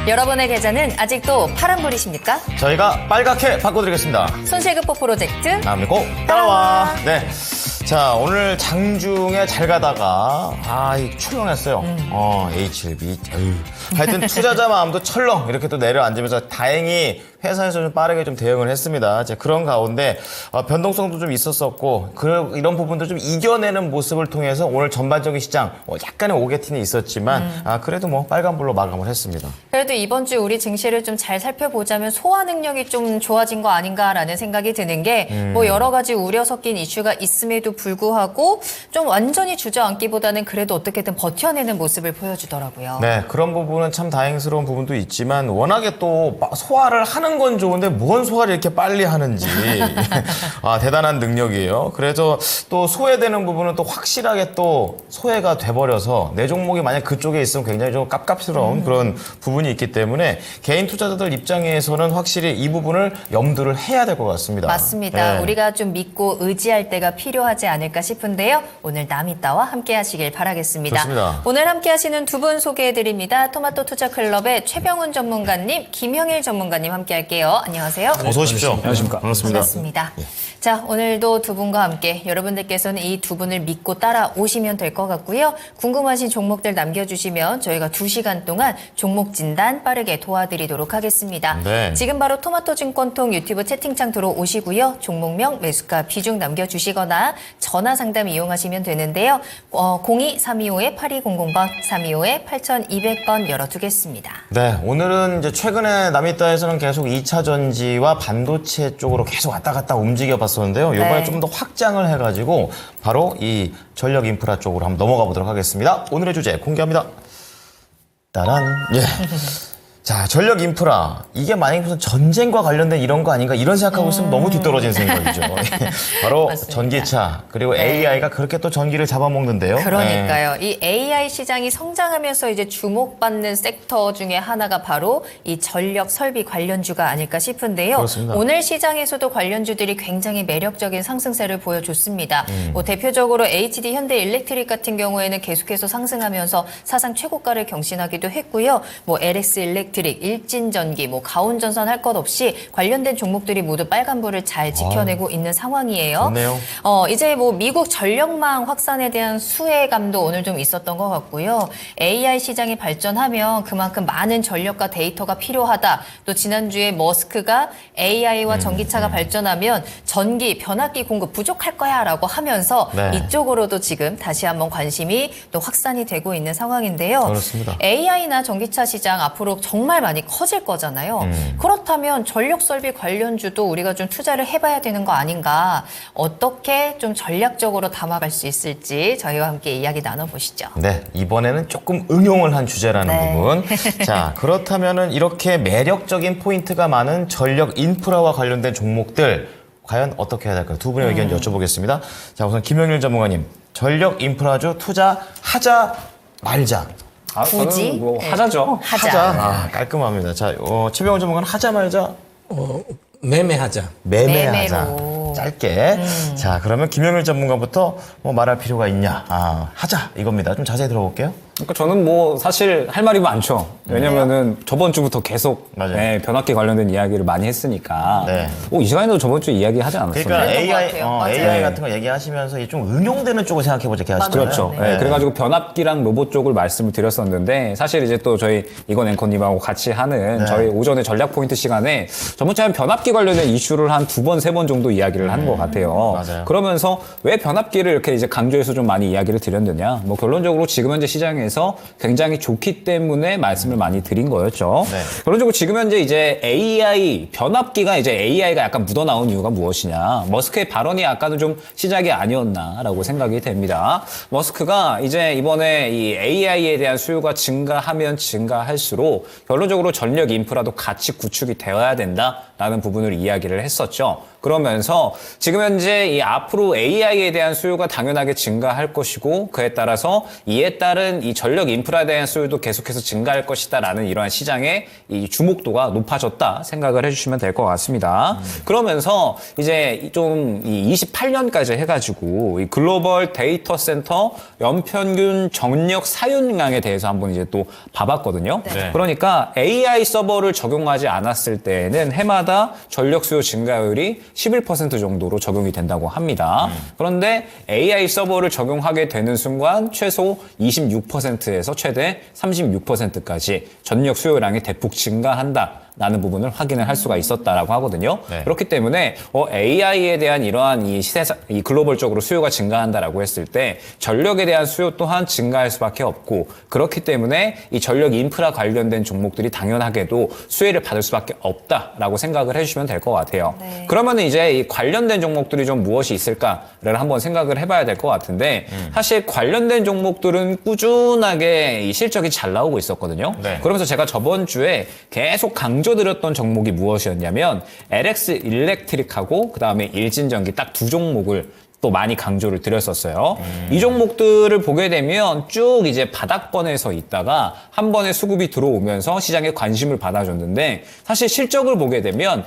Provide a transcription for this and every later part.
여러분의 계좌는 아직도 파란불이십니까? 저희가 빨갛게 바꿔드리겠습니다. 손실급보 프로젝트 남이 꼭 따라와. 네. 자, 오늘 장중에 잘 가다가, 출렁했어요. H7B. 하여튼 투자자 마음도 철렁 이렇게 또 내려앉으면서 다행히 회사에서 좀 빠르게 좀 대응을 했습니다. 이제 그런 가운데 변동성도 좀 있었었고, 이런 부분도 좀 이겨내는 모습을 통해서 오늘 전반적인 시장 약간의 오개티는 있었지만, 그래도 뭐 빨간불로 마감을 했습니다. 그래도 이번 주 우리 증시를 좀 잘 살펴보자면 소화 능력이 좀 좋아진 거 아닌가라는 생각이 드는 게 뭐 여러 가지 우려 섞인 이슈가 있음에도 불구하고 좀 완전히 주저앉기보다는 그래도 어떻게든 버텨내는 모습을 보여주더라고요. 네, 그런 부분은 참 다행스러운 부분도 있지만 워낙에 또 소화를 하는 건 좋은데 뭔 소화를 이렇게 빨리 하는지 대단한 능력이에요. 그래서 또 소외되는 부분은 또 확실하게 또 소외가 돼버려서 내 종목이 만약 그쪽에 있으면 굉장히 좀 깝깝스러운 그런 부분이 있기 때문에 개인 투자자들 입장에서는 확실히 이 부분을 염두를 해야 될 것 같습니다. 맞습니다. 네. 우리가 좀 믿고 의지할 때가 필요하지 않을까 싶은데요. 오늘 남이따와 함께 하시길 바라겠습니다. 좋습니다. 오늘 함께 하시는 두 분 소개해드립니다. 토마토 투자클럽의 최병훈 전문가님, 김영일 전문가님 함께 할게요. 안녕하세요. 어서 오십시오. 안녕하십니까. 반갑습니다. 반갑습니다. 자, 오늘도 두 분과 함께 여러분들께서는 이 두 분을 믿고 따라오시면 될 것 같고요. 궁금하신 종목들 남겨주시면 저희가 2시간 동안 종목 진단 빠르게 도와드리도록 하겠습니다. 네. 지금 바로 토마토 증권통 유튜브 채팅창 들어오시고요. 종목명, 매수가, 비중 남겨주시거나 전화 상담 이용하시면 되는데요. 02-325-8200번, 325-8200번 열어두겠습니다. 네, 오늘은 이제 최근에 남이따에서는 계속 2차 전지와 반도체 쪽으로 계속 왔다 갔다 움직여 봤었는데요. 이번에 네. 좀 더 확장을 해가지고 바로 이 전력 인프라 쪽으로 한번 넘어가 보도록 하겠습니다. 오늘의 주제 공개합니다. 따란. 예. 자, 전력 인프라. 이게 만약에 무슨 전쟁과 관련된 이런 거 아닌가 이런 생각하고 있으면 너무 뒤떨어진 생각이죠. 바로 맞습니다. 전기차 그리고 네. AI가 그렇게 또 전기를 잡아먹는데요. 그러니까요. 이 AI 시장이 성장하면서 이제 주목받는 섹터 중에 하나가 바로 이 전력 설비 관련주가 아닐까 싶은데요. 그렇습니다. 오늘 시장에서도 관련주들이 굉장히 매력적인 상승세를 보여줬습니다. 뭐 대표적으로 HD 현대일렉트릭 같은 경우에는 계속해서 상승하면서 사상 최고가를 경신하기도 했고요. 뭐 LS 일렉트릭, 일진전기, 뭐 가온전선 할 것 없이 관련된 종목들이 모두 빨간불을 잘 지켜내고 있는 상황이에요. 좋네요. 이제 뭐 미국 전력망 확산에 대한 수혜감도 오늘 좀 있었던 것 같고요. AI 시장이 발전하면 그만큼 많은 전력과 데이터가 필요하다. 또 지난주에 머스크가 AI와 전기차가 발전하면 전기, 변압기 공급 부족할 거야 라고 하면서 네. 이쪽으로도 지금 다시 한번 관심이 또 확산이 되고 있는 상황인데요. 그렇습니다. AI나 전기차 시장 앞으로 정말 많이 커질 거잖아요. 그렇다면 전력 설비 관련주도 우리가 좀 투자를 해봐야 되는 거 아닌가. 어떻게 좀 전략적으로 담아갈 수 있을지 저희와 함께 이야기 나눠보시죠. 네, 이번에는 조금 응용을 한 주제라는 네. 부분. 자, 그렇다면은 이렇게 매력적인 포인트가 많은 전력 인프라와 관련된 종목들 과연 어떻게 해야 될까요? 두 분의 의견 여쭤보겠습니다. 자, 우선 김영일 전문가님, 전력 인프라주 투자하자 말자. 굳이? 저는 뭐 네. 하자죠. 하자. 깔끔합니다. 자, 최병원 전문가는 하자 말자. 매매하자. 매매하자. 매매로. 짧게. 자, 그러면 김영일 전문가부터 뭐 말할 필요가 있냐. 하자. 이겁니다. 좀 자세히 들어볼게요. 그러니까 저는 뭐 사실 할 말이 많죠. 왜냐면은 저번 주부터 계속 맞아요. 변압기 관련된 이야기를 많이 했으니까. 네. 이 시간에도 저번 주에 이야기하지 않았어요? 그러니까 그랬던 것 AI, 같아요. 맞아요. AI 같은 거 얘기하시면서 이게 좀 응용되는 쪽을 생각해보자 이렇게 하시잖아요. 그렇죠. 네. 네, 그래가지고 변압기랑 로봇 쪽을 말씀을 드렸었는데 사실 이제 또 저희 이건 앵커님하고 같이 하는 저희 오전에 전략 포인트 시간에 저번 주에 변압기 관련된 이슈를 한 2번, 3번 정도 이야기를 하는 것 같아요. 맞아요. 그러면서 왜 변압기를 이렇게 이제 강조해서 좀 많이 이야기를 드렸느냐. 뭐 결론적으로 지금 현재 시장에서 굉장히 좋기 때문에 말씀을 많이 드린 거였죠. 네. 결론적으로 지금 현재 이제 AI, 변압기가 이제 AI가 약간 묻어나온 이유가 무엇이냐. 머스크의 발언이 아까는 좀 시작이 아니었나라고 생각이 됩니다. 머스크가 이제 이번에 이 AI에 대한 수요가 증가하면 증가할수록 결론적으로 전력 인프라도 같이 구축이 되어야 된다라는 부분을 이야기를 했었죠. 그러면서 그래서 지금 현재 이 앞으로 AI에 대한 수요가 당연하게 증가할 것이고 그에 따라서 이에 따른 이 전력 인프라에 대한 수요도 계속해서 증가할 것이다라는 이러한 시장의 이 주목도가 높아졌다 생각을 해주시면 될 것 같습니다. 그러면서 이제 좀 이 28년까지 해가지고 이 글로벌 데이터 센터 연평균 전력 사용량에 대해서 한번 이제 또 봐봤거든요. 네. 그러니까 AI 서버를 적용하지 않았을 때에는 해마다 전력 수요 증가율이 11% 정도로 적용이 된다고 합니다. 그런데 AI 서버를 적용하게 되는 순간 최소 26%에서 최대 36%까지 전력 수요량이 대폭 증가한다. 라는 부분을 확인을 할 수가 있었다라고 하거든요. 네. 그렇기 때문에 AI에 대한 이러한 이 글로벌적으로 수요가 증가한다라고 했을 때 전력에 대한 수요 또한 증가할 수밖에 없고 그렇기 때문에 이 전력 인프라 관련된 종목들이 당연하게도 수혜를 받을 수밖에 없다라고 생각을 해주시면 될 것 같아요. 네. 그러면은 이제 이 관련된 종목들이 좀 무엇이 있을까를 한번 생각을 해봐야 될 것 같은데 사실 관련된 종목들은 꾸준하게 이 실적이 잘 나오고 있었거든요. 네. 그러면서 제가 저번 주에 계속 강조드렸던 종목이 무엇이었냐면 LX 일렉트릭하고 그다음에 일진전기 딱 두 종목을 또 많이 강조를 드렸었어요. 이 종목들을 보게 되면 쭉 이제 바닥권에서 있다가 한 번에 수급이 들어오면서 시장에 관심을 받아줬는데 사실 실적을 보게 되면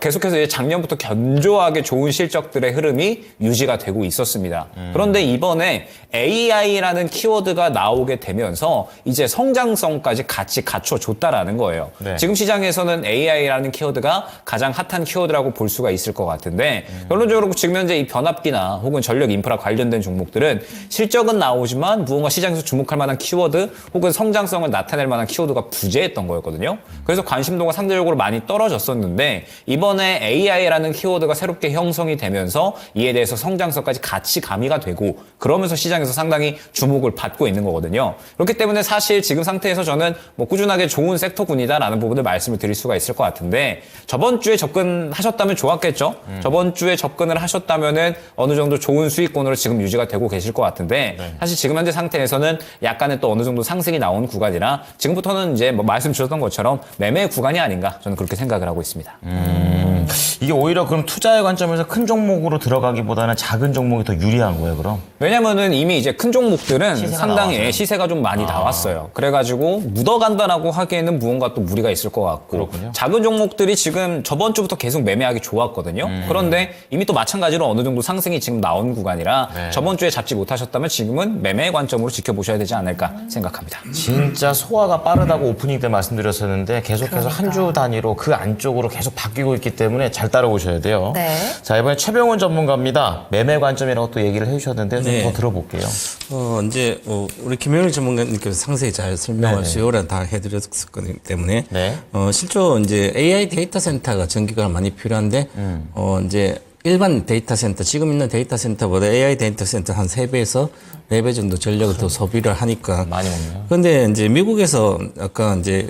계속해서 이제 작년부터 견조하게 좋은 실적들의 흐름이 유지가 되고 있었습니다. 그런데 이번에 AI라는 키워드가 나오게 되면서 이제 성장성까지 같이 갖춰줬다라는 거예요. 네. 지금 시장에서는 AI라는 키워드가 가장 핫한 키워드라고 볼 수가 있을 것 같은데 결론적으로 지금 현재 이 변압기나 혹은 전력 인프라 관련된 종목들은 실적은 나오지만 무언가 시장에서 주목할 만한 키워드 혹은 성장성을 나타낼 만한 키워드가 부재했던 거였거든요. 그래서 관심도가 상대적으로 많이 떨어졌었는데 이번에 AI라는 키워드가 새롭게 형성이 되면서 이에 대해서 성장성까지 같이 가미가 되고 그러면서 시장에서 상당히 주목을 받고 있는 거거든요. 그렇기 때문에 사실 지금 상태에서 저는 뭐 꾸준하게 좋은 섹터군이다라는 부분을 말씀을 드릴 수가 있을 것 같은데 저번 주에 접근하셨다면 좋았겠죠. 저번 주에 접근을 하셨다면은 어느 정도 좋은 수익권으로 지금 유지가 되고 계실 것 같은데 사실 지금 현재 상태에서는 약간의 또 어느 정도 상승이 나온 구간이라 지금부터는 이제 뭐 말씀 주셨던 것처럼 매매 구간이 아닌가 저는 그렇게 생각을 하고 있습니다. 이게 오히려 그럼 투자의 관점에서 큰 종목으로 들어가기보다는 작은 종목이 더 유리한 거예요, 그럼? 왜냐면은 이미 이제 큰 종목들은 시세가 상당히 나와서요? 시세가 좀 많이 나왔어요. 그래가지고 묻어간다라고 하기에는 무언가 또 무리가 있을 것 같고 그렇군요. 작은 종목들이 지금 저번 주부터 계속 매매하기 좋았거든요. 그런데 이미 또 마찬가지로 어느 정도 상승이 지금 나온 구간이라 네. 저번 주에 잡지 못하셨다면 지금은 매매의 관점으로 지켜보셔야 되지 않을까 생각합니다. 진짜 소화가 빠르다고 오프닝 때 말씀드렸었는데 계속해서 한 주 단위로 그 안쪽으로 계속 바뀌고 있기 때문에 잘 따라오셔야 돼요. 네. 자, 이번에 최병훈 전문가입니다. 매매 관점이라고 또 얘기를 해주셨는데 좀 네. 더 들어볼게요. 이제 우리 김영일 전문가님께서 상세히 잘 설명하시고 요런 다 해드렸기 때문에 네. 실제로 이제 AI 데이터 센터가 전기가 많이 필요한데 이제 일반 데이터 센터 지금 있는 데이터 센터보다 AI 데이터 센터 한 3배에서 4배 정도 전력을 더 소비를 하니까 많이 먹네요. 근데 이제 미국에서 아까 이제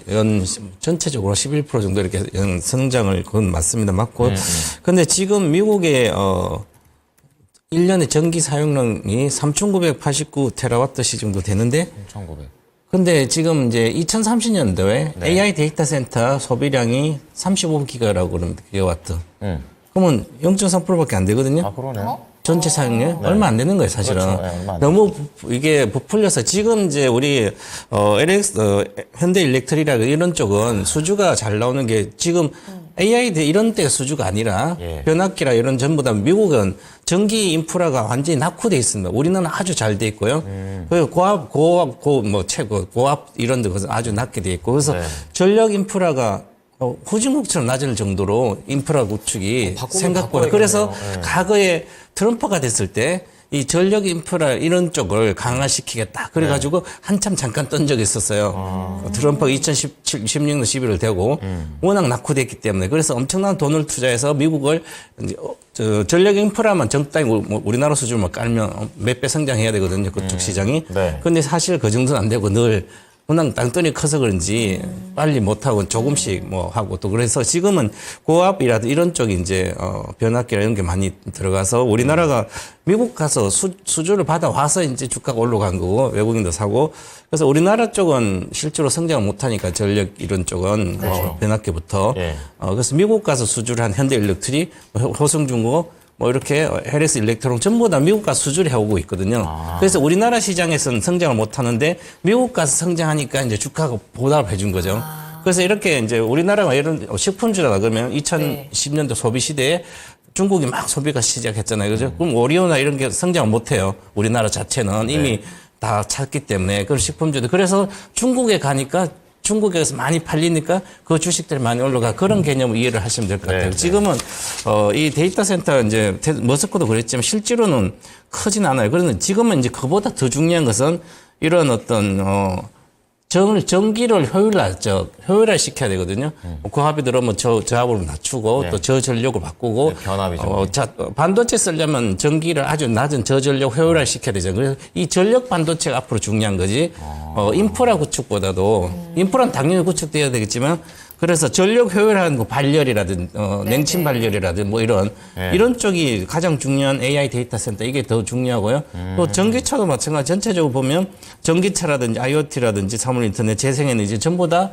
전체적으로 11% 정도 이렇게 성장을 그건 맞습니다. 맞고 근데 지금 미국의 1년의 전기 사용량이 3,989테라와트시 정도 되는데 1900. 근데 지금 이제 2030년도에 네. AI 데이터 센터 소비량이 35기가라고 그러면 기가와트. 그러면 0.3%밖에 안 되거든요. 아, 그러네. 전체 사용량 얼마 안 되는 거예요, 사실은. 그렇죠. 네, 얼마 안 너무 이게 부풀려서 지금 이제 우리 현대 일렉트릭이라고 이런 쪽은 수주가 잘 나오는 게 지금 AI 이런 때 수주가 아니라 예. 변압기라 이런 전부 다 미국은 전기 인프라가 완전히 낙후돼 있습니다. 우리는 아주 잘 돼 있고요. 그리고 고압 이런 데는 아주 낮게 돼 있고 그래서 네. 전력 인프라가 후진국처럼 낮을 정도로 인프라 구축이 생각보다 그래서 바꿔야겠네요. 네. 과거에 트럼프가 됐을 때 이 전력 인프라 이런 쪽을 강화시키겠다. 그래가지고 한참 잠깐 떤 적이 있었어요. 트럼프가 2016년 11월 되고 워낙 낙후됐기 때문에 그래서 엄청난 돈을 투자해서 미국을 이제 전력 인프라만 적당히 우리나라 수준으로 깔면 몇 배 성장해야 되거든요. 그쪽 시장이. 네. 근데 사실 그 정도는 안 되고 늘 워낙 땅덩이 커서 그런지 빨리 못하고 조금씩 뭐 하고 또 그래서 지금은 고압이라든 이런 쪽이 이제 변압기라 이런 게 많이 들어가서 우리나라가 미국 가서 수주를 받아와서 이제 주가가 올라간 거고 외국인도 사고 그래서 우리나라 쪽은 실제로 성장을 못하니까 전력 이런 쪽은 변압기부터 예. 그래서 미국 가서 수주를 한 현대일렉트릭, 호성중공업 뭐 이렇게 LS 일렉트론 전부 다 미국 가서 수주를 해오고 있거든요. 그래서 우리나라 시장에서는 성장을 못 하는데 미국 가서 성장하니까 이제 주가가 보답을 해준 거죠. 그래서 이렇게 이제 우리나라가 이런 식품주라 그러면 2010년도 소비 시대에 중국이 막 소비가 시작했잖아요. 그죠? 그럼 오리오나 이런 게 성장을 못 해요. 우리나라 자체는 이미 다 찼기 때문에 그런 식품주들. 그래서 중국에 가니까 중국에서 많이 팔리니까 그 주식들이 많이 올라가 그런 개념을 이해를 하시면 될 것 같아요. 네. 지금은 이 데이터 센터 이제 머스크도 그랬지만 실제로는 크진 않아요. 그런데 지금은 이제 그보다 더 중요한 것은 이런 어떤 전기를 효율화 시켜야 되거든요. 고압이 들어오면 저압을 낮추고 네. 또 저전력을 바꾸고 네, 변압이죠. 반도체 쓰려면 전기를 아주 낮은 저전력 효율화 시켜야 되잖아요. 그래서 이 전력 반도체가 앞으로 중요한 거지. 인프라 구축보다도 인프라는 당연히 구축돼야 되겠지만 그래서 전력 효율화하는 거 발열이라든 냉침 발열이라든 뭐 이런 쪽이 가장 중요한 AI 데이터 센터 이게 더 중요하고요. 또 전기차도 마찬가지. 전체적으로 보면 전기차라든지 IoT라든지 사물 인터넷, 재생에너지 전부 다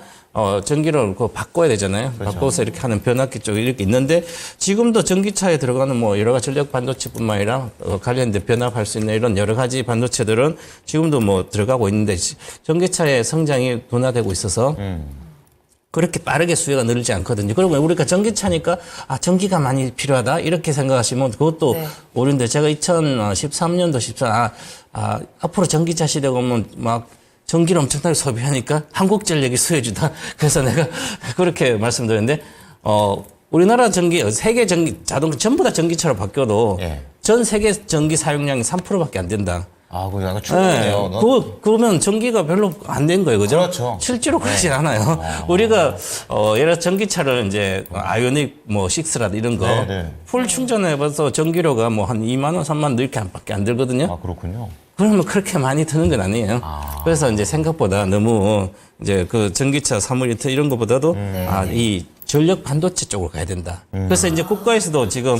전기를 바꿔야 되잖아요. 그렇죠. 바꿔서 이렇게 하는 변압기 쪽이 이렇게 있는데 지금도 전기차에 들어가는 뭐 여러 가지 전력 반도체뿐만 아니라 관련된 변압할 수 있는 이런 여러 가지 반도체들은 지금도 뭐 들어가고 있는데 전기차의 성장이 둔화되고 있어서 그렇게 빠르게 수요가 늘지 않거든요. 그러면 우리가 전기차니까 전기가 많이 필요하다 이렇게 생각하시면 그것도 옳은데 제가 2013년도 14 앞으로 전기차 시대가 오면 막 전기를 엄청나게 소비하니까 한국전력이 수혜주다. 그래서 내가 그렇게 말씀드렸는데 우리나라 세계 자동차 전부 다 전기차로 바뀌어도 예. 전 세계 전기 사용량이 3%밖에 안 된다. 그거 약간 충분해요. 그러면 전기가 별로 안 된 거예요, 그죠? 그렇죠. 실제로 그렇진 않아요. 우리가, 예를 들어 전기차를 이제, 아이오닉 뭐 6라든 이런 거, 네. 풀 충전해봐서 전기료가 뭐 한 2만원, 3만원 이렇게 밖에 안 들거든요. 그렇군요. 그러면 그렇게 많이 드는 건 아니에요. 그래서 이제 생각보다 너무 이제 그 전기차 사물인터 이런 것보다도 이 전력 반도체 쪽으로 가야 된다. 그래서 이제 국가에서도 지금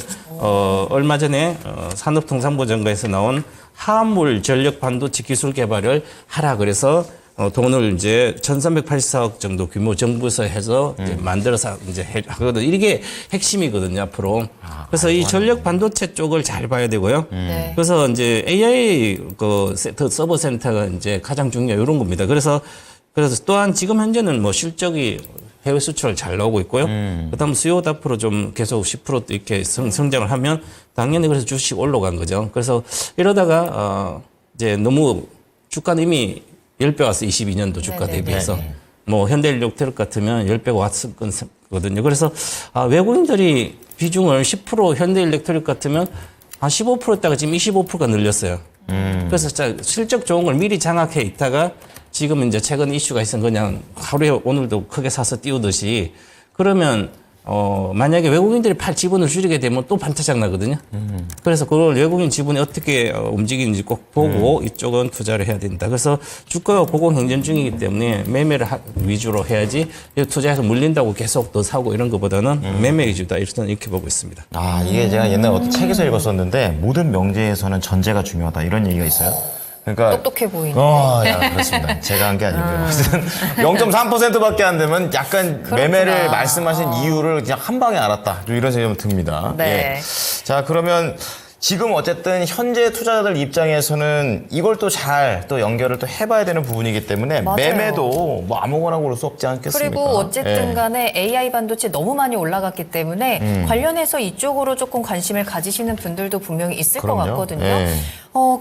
얼마 전에 산업통상부장관에서 나온 화물 전력 반도체 기술 개발을 하라 그래서 돈을 이제 1,384억 정도 규모 정부에서 해서 이제 만들어서 이제 하거든. 이게 핵심이거든요, 앞으로. 그래서 이 전력 반도체 쪽을 잘 봐야 되고요. 네. 그래서 이제 AI 서버 센터가 이제 가장 중요한 이런 겁니다. 그래서 또한 지금 현재는 뭐 실적이 해외 수출 잘 나오고 있고요. 그다음 수요도 앞으로 좀 계속 10% 이렇게 성장을 하면 당연히 그래서 주식 올라간 거죠. 그래서 이러다가 이제 너무 주가는 이미 10배 왔어. 22년도 주가 대비해서. 뭐 현대일렉트릭 같으면 10배가 왔었거든요. 그래서 외국인들이 비중을 10% 현대일렉트릭 같으면 한 15%였다가 지금 25%가 늘렸어요. 그래서 실적 좋은 걸 미리 장악해 있다가 지금 이제 최근 이슈가 있으면 그냥 하루에 오늘도 크게 사서 띄우듯이 그러면 만약에 외국인들이 팔 지분을 줄이게 되면 또 반타작 나거든요. 그래서 그걸 외국인 지분이 어떻게 움직이는지 꼭 보고 이쪽은 투자를 해야 된다. 그래서 주가가 고공행전 중이기 때문에 매매를 위주로 해야지 투자해서 물린다고 계속 더 사고 이런 것보다는 매매 위주다. 이렇게 보고 있습니다. 이게 제가 옛날에 어떤 책에서 읽었었는데 모든 명제에서는 전제가 중요하다 이런 얘기가 있어요. 그러니까 똑똑해 보이네. 그렇습니다. 제가 한 게 아니고요. 0.3%밖에 안 되면 약간 매매를 말씀하신 이유를 그냥 한 방에 알았다. 좀 이런 생각이 좀 듭니다. 네. 예. 자, 그러면 지금 어쨌든 현재 투자자들 입장에서는 이걸 또 잘 또 연결을 또 해봐야 되는 부분이기 때문에 맞아요. 매매도 뭐 아무거나 고를 수 없지 않겠습니까? 그리고 어쨌든 예. 간에 AI 반도체 너무 많이 올라갔기 때문에 관련해서 이쪽으로 조금 관심을 가지시는 분들도 분명히 있을 것 그럼요. 같거든요. 예.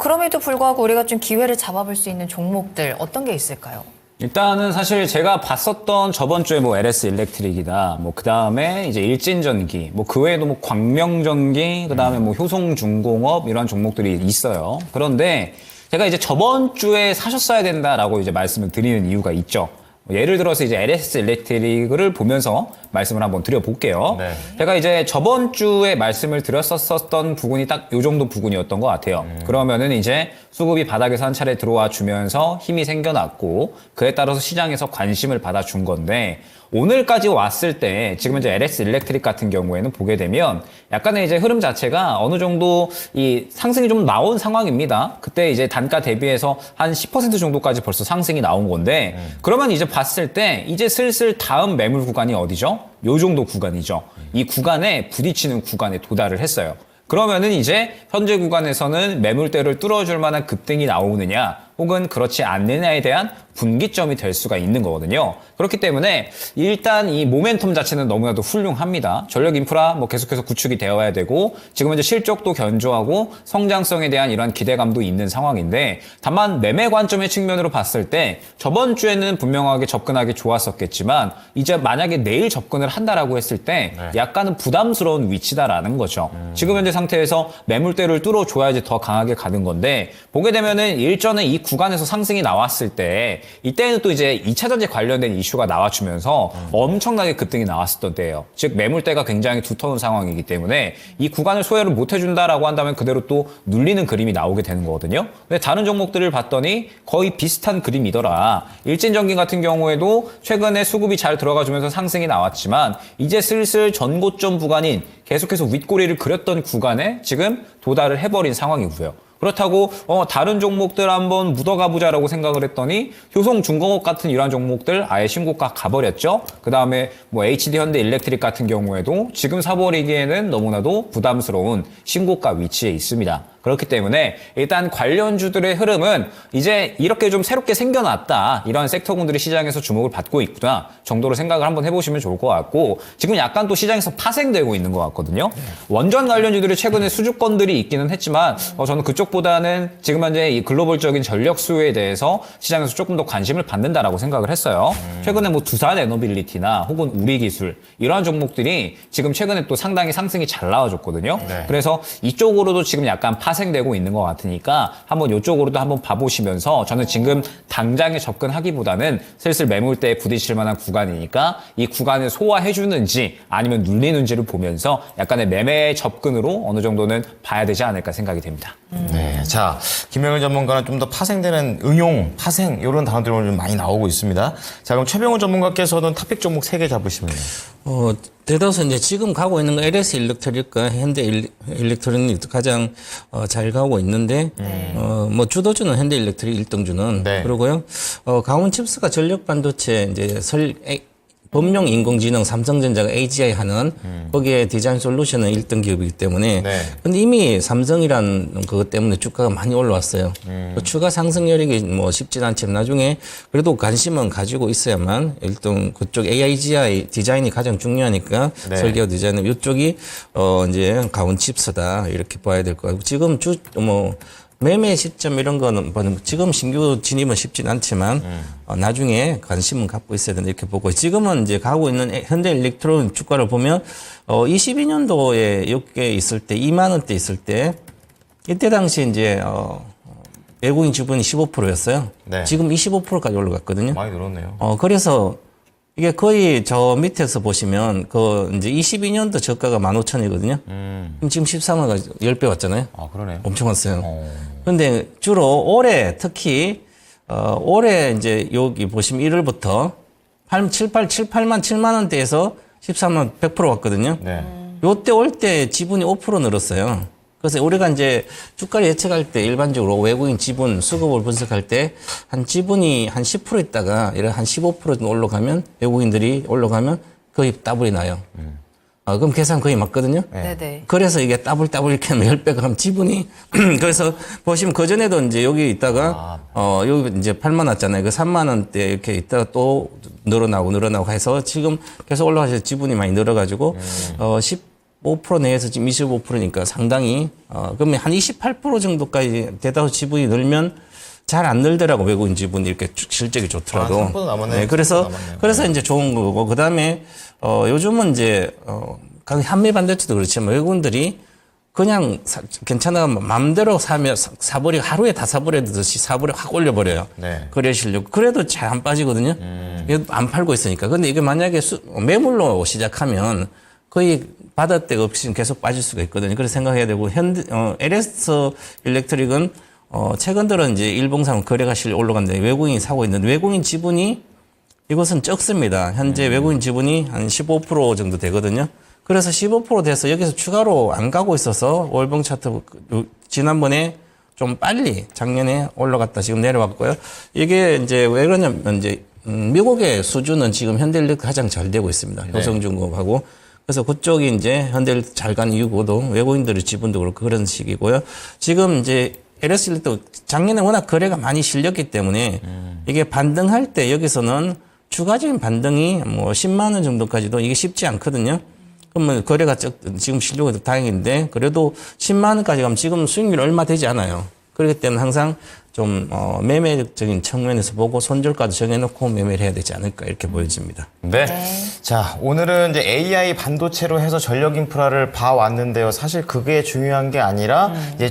그럼에도 불구하고 우리가 좀 기회를 잡아볼 수 있는 종목들 어떤 게 있을까요? 일단은 사실 제가 봤었던 저번 주에 뭐 LS 일렉트릭이다. 뭐 그다음에 이제 일진전기, 뭐 그 외에도 뭐 광명전기, 그다음에 뭐 효성중공업 이런 종목들이 있어요. 그런데 제가 이제 저번 주에 사셨어야 된다라고 이제 말씀을 드리는 이유가 있죠. 예를 들어서 이제 LS 일렉트릭을 보면서 말씀을 한번 드려볼게요. 네. 제가 이제 저번 주에 말씀을 드렸었던 부분이 딱 요 정도 부분이었던 것 같아요. 그러면은 이제 수급이 바닥에서 한 차례 들어와 주면서 힘이 생겨났고 그에 따라서 시장에서 관심을 받아준 건데 오늘까지 왔을 때 지금 이제 LS 일렉트릭 같은 경우에는 보게 되면 약간의 이제 흐름 자체가 어느 정도 이 상승이 좀 나온 상황입니다. 그때 이제 단가 대비해서 한 10% 정도까지 벌써 상승이 나온 건데 그러면 이제 봤을 때 이제 슬슬 다음 매물 구간이 어디죠? 요 정도 구간이죠. 이 구간에 부딪히는 구간에 도달을 했어요. 그러면은 이제 현재 구간에서는 매물대를 뚫어줄 만한 급등이 나오느냐 혹은 그렇지 않느냐에 대한 분기점이 될 수가 있는 거거든요. 그렇기 때문에 일단 이 모멘텀 자체는 너무나도 훌륭합니다. 전력 인프라 뭐 계속해서 구축이 되어야 되고 지금 이제 실적도 견조하고 성장성에 대한 이런 기대감도 있는 상황인데 다만 매매 관점의 측면으로 봤을 때 저번 주에는 분명하게 접근하기 좋았었겠지만 이제 만약에 내일 접근을 한다라고 했을 때 약간은 부담스러운 위치다라는 거죠. 지금 현재 상태에서 매물대를 뚫어줘야지 더 강하게 가는 건데 보게 되면은 일전에 이 구간에서 상승이 나왔을 때 이때는 또 이제 2차 전지 관련된 이슈가 나와주면서 엄청나게 급등이 나왔었던 때예요. 즉 매물대가 굉장히 두터운 상황이기 때문에 이 구간을 소화를 못 해준다라고 한다면 그대로 또 눌리는 그림이 나오게 되는 거거든요. 근데 다른 종목들을 봤더니 거의 비슷한 그림이더라. 일진전기 같은 경우에도 최근에 수급이 잘 들어가주면서 상승이 나왔지만 이제 슬슬 전고점 구간인 계속해서 윗꼬리를 그렸던 구간에 지금 도달을 해버린 상황이고요. 그렇다고 다른 종목들 한번 묻어가 보자라고 생각을 했더니 효성중공업 같은 이러한 종목들 아예 신고가 가버렸죠. 그 다음에 뭐 HD 현대 일렉트릭 같은 경우에도 지금 사버리기에는 너무나도 부담스러운 신고가 위치에 있습니다. 그렇기 때문에 일단 관련주들의 흐름은 이제 이렇게 좀 새롭게 생겨났다. 이런 섹터군들이 시장에서 주목을 받고 있구나 정도로 생각을 한번 해보시면 좋을 것 같고 지금 약간 또 시장에서 파생되고 있는 것 같거든요. 원전 관련주들이 최근에 수주권들이 있기는 했지만 저는 그쪽보다는 지금 현재 이 글로벌적인 전력 수요에 대해서 시장에서 조금 더 관심을 받는다라고 생각을 했어요. 최근에 뭐 두산 에너빌리티나 혹은 우리기술 이러한 종목들이 지금 최근에 또 상당히 상승이 잘 나와줬거든요. 그래서 이쪽으로도 지금 약간 파생되고 있는 것 같으니까 한번 이쪽으로도 한번 봐보시면서 저는 지금 당장에 접근하기보다는 슬슬 매물대에 부딪힐 만한 구간이니까 이 구간을 소화해주는지 아니면 눌리는지를 보면서 약간의 매매 접근으로 어느 정도는 봐야 되지 않을까 생각이 됩니다. 네. 자, 김영일 전문가는 좀 더 파생되는 응용, 파생, 이런 단어들이 오늘 좀 많이 나오고 있습니다. 자, 그럼 최병훈 전문가께서는 탑픽 종목 3개 잡으시면요. 대다수 이제 지금 가고 있는 거 LS 일렉트릭과 현대 일렉트로닉 가장 잘 가고 있는데, 뭐 주도주는 현대 일렉트릭 1등주는 네. 그러고요. 강원 칩스가 전력 반도체 이제 범용 인공지능 삼성전자가 AGI 하는 거기에 디자인 솔루션은 1등 기업이기 때문에 네. 근데 이미 삼성이란 그것 때문에 주가가 많이 올라왔어요. 추가 상승 여력이 뭐 쉽진 않지만 나중에 그래도 관심은 가지고 있어야만 일단 그쪽 AIGI 디자인이 가장 중요하니까 네. 설계와 디자인 이쪽이 이제 강원 칩스다 이렇게 봐야 될 것 같고 지금 매매 시점 이런 거는 지금 신규 진입은 쉽진 않지만 나중에 관심은 갖고 있어야 된다 이렇게 보고 지금은 이제 가고 있는 현대 일렉트로닉 주가를 보면 22년도에 이게 있을 때 2만 원대 있을 때 이때 당시 이제 외국인 지분이 15%였어요. 네. 지금 25%까지 올라갔거든요. 많이 늘었네요. 그래서 이게 거의 저 밑에서 보시면 이제 22년도 저가가 15,000이거든요. 그럼 지금 13원가 10배 왔잖아요. 아, 그러네요. 엄청 왔어요. 근데 주로 올해 특히 올해 이제 여기 보시면 1월부터 7만 원대에서 13만 100% 왔거든요. 네. 요때 올 때 지분이 5% 늘었어요. 그래서 우리가 이제 주가를 예측할 때 일반적으로 외국인 지분 수급을 분석할 때 한 지분이 한 10% 있다가 이런 한 15% 올라가면 외국인들이 올라가면 거의 더블이 나요. 그럼 계산 거의 맞거든요. 네네. 그래서 이게 더블 이렇게 하면 10배가 하면 지분이 그래서 보시면 그전에도 이제 여기 있다가 여기 이제 8만 왔잖아요. 그 3만 원대 이렇게 있다가 또 늘어나고 해서 지금 계속 올라가서 지분이 많이 늘어가지고 15% 내에서 지금 25%니까 상당히 그러면 한 28% 정도까지 대다수 지분이 늘면 잘 안 늘더라고 외국인 지분이 이렇게 실적이 좋더라도. 3% 남았네요. 네, 그래서 이제 좋은 거고 그다음에 요즘은 이제 한미 반도체도 그렇지만 외국인들이 그냥 괜찮아 마음대로 사버리고 하루에 다 사버리듯이 사버려 확 올려버려요. 네. 거래실력. 그래도 잘 안 빠지거든요. 이거 안 팔고 있으니까. 근데 이게 만약에 매물로 시작하면 거의 바닷대가 없이 계속 빠질 수가 있거든요. 그래서 생각해야 되고 LS 일렉트릭은 최근 들어 이제 일봉상 거래가 올라갔는데 외국인이 사고 있는데 외국인 지분이 이것은 적습니다. 현재 외국인 지분이 한 15% 정도 되거든요. 그래서 15% 돼서 여기서 추가로 안 가고 있어서 월봉 차트 지난번에 좀 빨리 작년에 올라갔다 지금 내려왔고요. 이게 이제 왜 그러냐면 이제 미국의 수주는 지금 현대일렉 가장 잘 되고 있습니다. 효성중공업하고. 그래서 그쪽이 이제 현대일렉 잘 간 이유고도 외국인들의 지분도 그렇고 그런 식이고요. 지금 이제 LS일렉도 작년에 워낙 거래가 많이 실렸기 때문에 이게 반등할 때 여기서는 추가적인 반등이 뭐 10만 원 정도까지도 이게 쉽지 않거든요. 그러면 거래가 지금 실력이 다행인데 그래도 10만 원까지 가면 지금 수익률 얼마 되지 않아요. 그렇기 때문에 항상 좀 매매적인 측면에서 보고 손절가도 정해놓고 매매를 해야 되지 않을까 이렇게 보여집니다. 네. 자, 오늘은 이제 AI 반도체로 해서 전력 인프라를 봐왔는데요. 사실 그게 중요한 게 아니라 이제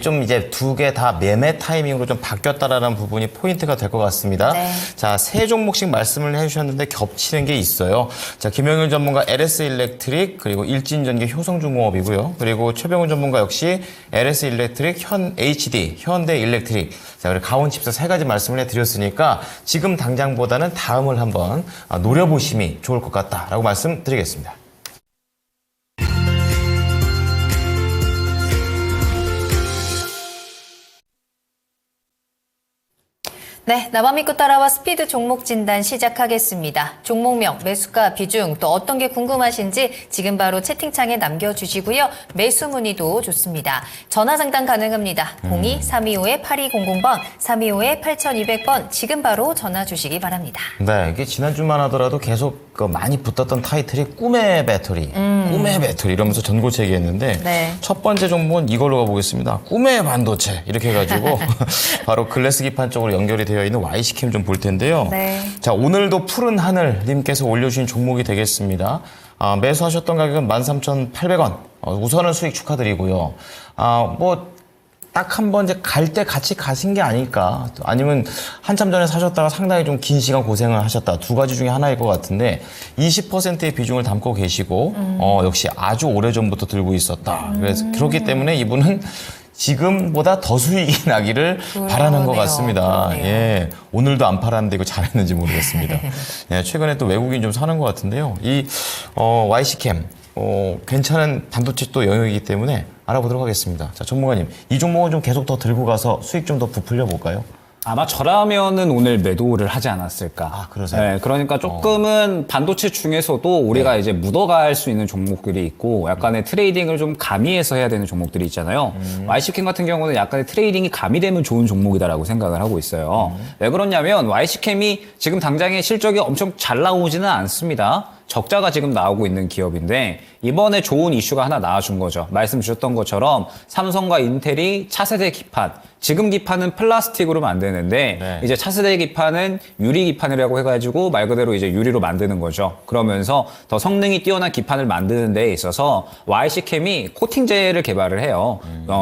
두 개 다 매매 타이밍으로 좀 바뀌었다라는 부분이 포인트가 될 것 같습니다. 네. 자, 세 종목씩 말씀을 해주셨는데 겹치는 게 있어요. 자, 김영일 전문가 LS 일렉트릭, 그리고 일진전기 효성중공업이고요. 그리고 최병훈 전문가 역시 LS 일렉트릭, HD, 현대 일렉트릭. 자, 그리고 가온칩스 세 가지 말씀을 해드렸으니까 지금 당장보다는 다음을 한번 노려보심이 좋을 것 같다라고 말씀드리겠습니다. 네, 나만 믿고 따라와 스피드 종목 진단 시작하겠습니다. 종목명, 매수가, 비중, 또 어떤 게 궁금하신지 지금 바로 채팅창에 남겨주시고요. 매수 문의도 좋습니다. 전화 상담 가능합니다. 02-325-8200번, 325-8200번 지금 바로 전화 주시기 바랍니다. 네, 이게 지난주만 하더라도 계속 많이 붙었던 타이틀이 꿈의 배터리, 꿈의 배터리 이러면서 전고체 얘기했는데 네. 첫 번째 종목은 이걸로 가보겠습니다. 꿈의 반도체 이렇게 해가지고 바로 글래스 기판 쪽으로 연결이 되어 있는 YC캠 좀 볼 텐데요. 네. 자, 오늘도 푸른 하늘님께서 올려주신 종목이 되겠습니다. 매수하셨던 가격은 13,800원. 우선은 수익 축하드리고요. 딱 한 번 이제 갈 때 같이 가신 게 아닐까. 아니면 한참 전에 사셨다가 상당히 좀 긴 시간 고생을 하셨다. 두 가지 중에 하나일 것 같은데 20%의 비중을 담고 계시고 역시 아주 오래전부터 들고 있었다. 그래서 그렇기 때문에 이분은 지금보다 더 수익이 나기를 바라는 것 같습니다. 그러네요. 예, 오늘도 안 팔았는데 이거 잘했는지 모르겠습니다. 예, 최근에 또 외국인 좀 사는 것 같은데요. 이 YC캠 괜찮은 반도체 또 영역이기 때문에 알아보도록 하겠습니다. 자, 전문가님, 이 종목은 좀 계속 더 들고 가서 수익 좀 더 부풀려 볼까요? 아마 저라면은 오늘 매도를 하지 않았을까. 아, 그러세요? 네, 그러니까 조금은 반도체 중에서도 우리가 이제 묻어갈 수 있는 종목들이 있고 약간의 트레이딩을 좀 가미해서 해야 되는 종목들이 있잖아요. YC캠 같은 경우는 약간의 트레이딩이 가미되면 좋은 종목이다라고 생각을 하고 있어요. 왜 그러냐면 YC캠이 지금 당장에 실적이 엄청 잘 나오지는 않습니다. 적자가 지금 나오고 있는 기업인데 이번에 좋은 이슈가 하나 나와준 거죠. 말씀 주셨던 것처럼 삼성과 인텔이 차세대 기판, 지금 기판은 플라스틱으로 만드는데 네. 이제 차세대 기판은 유리 기판이라고 해가지고 말 그대로 이제 유리로 만드는 거죠. 그러면서 더 성능이 뛰어난 기판을 만드는 데 있어서 YC캠이 코팅제를 개발을 해요.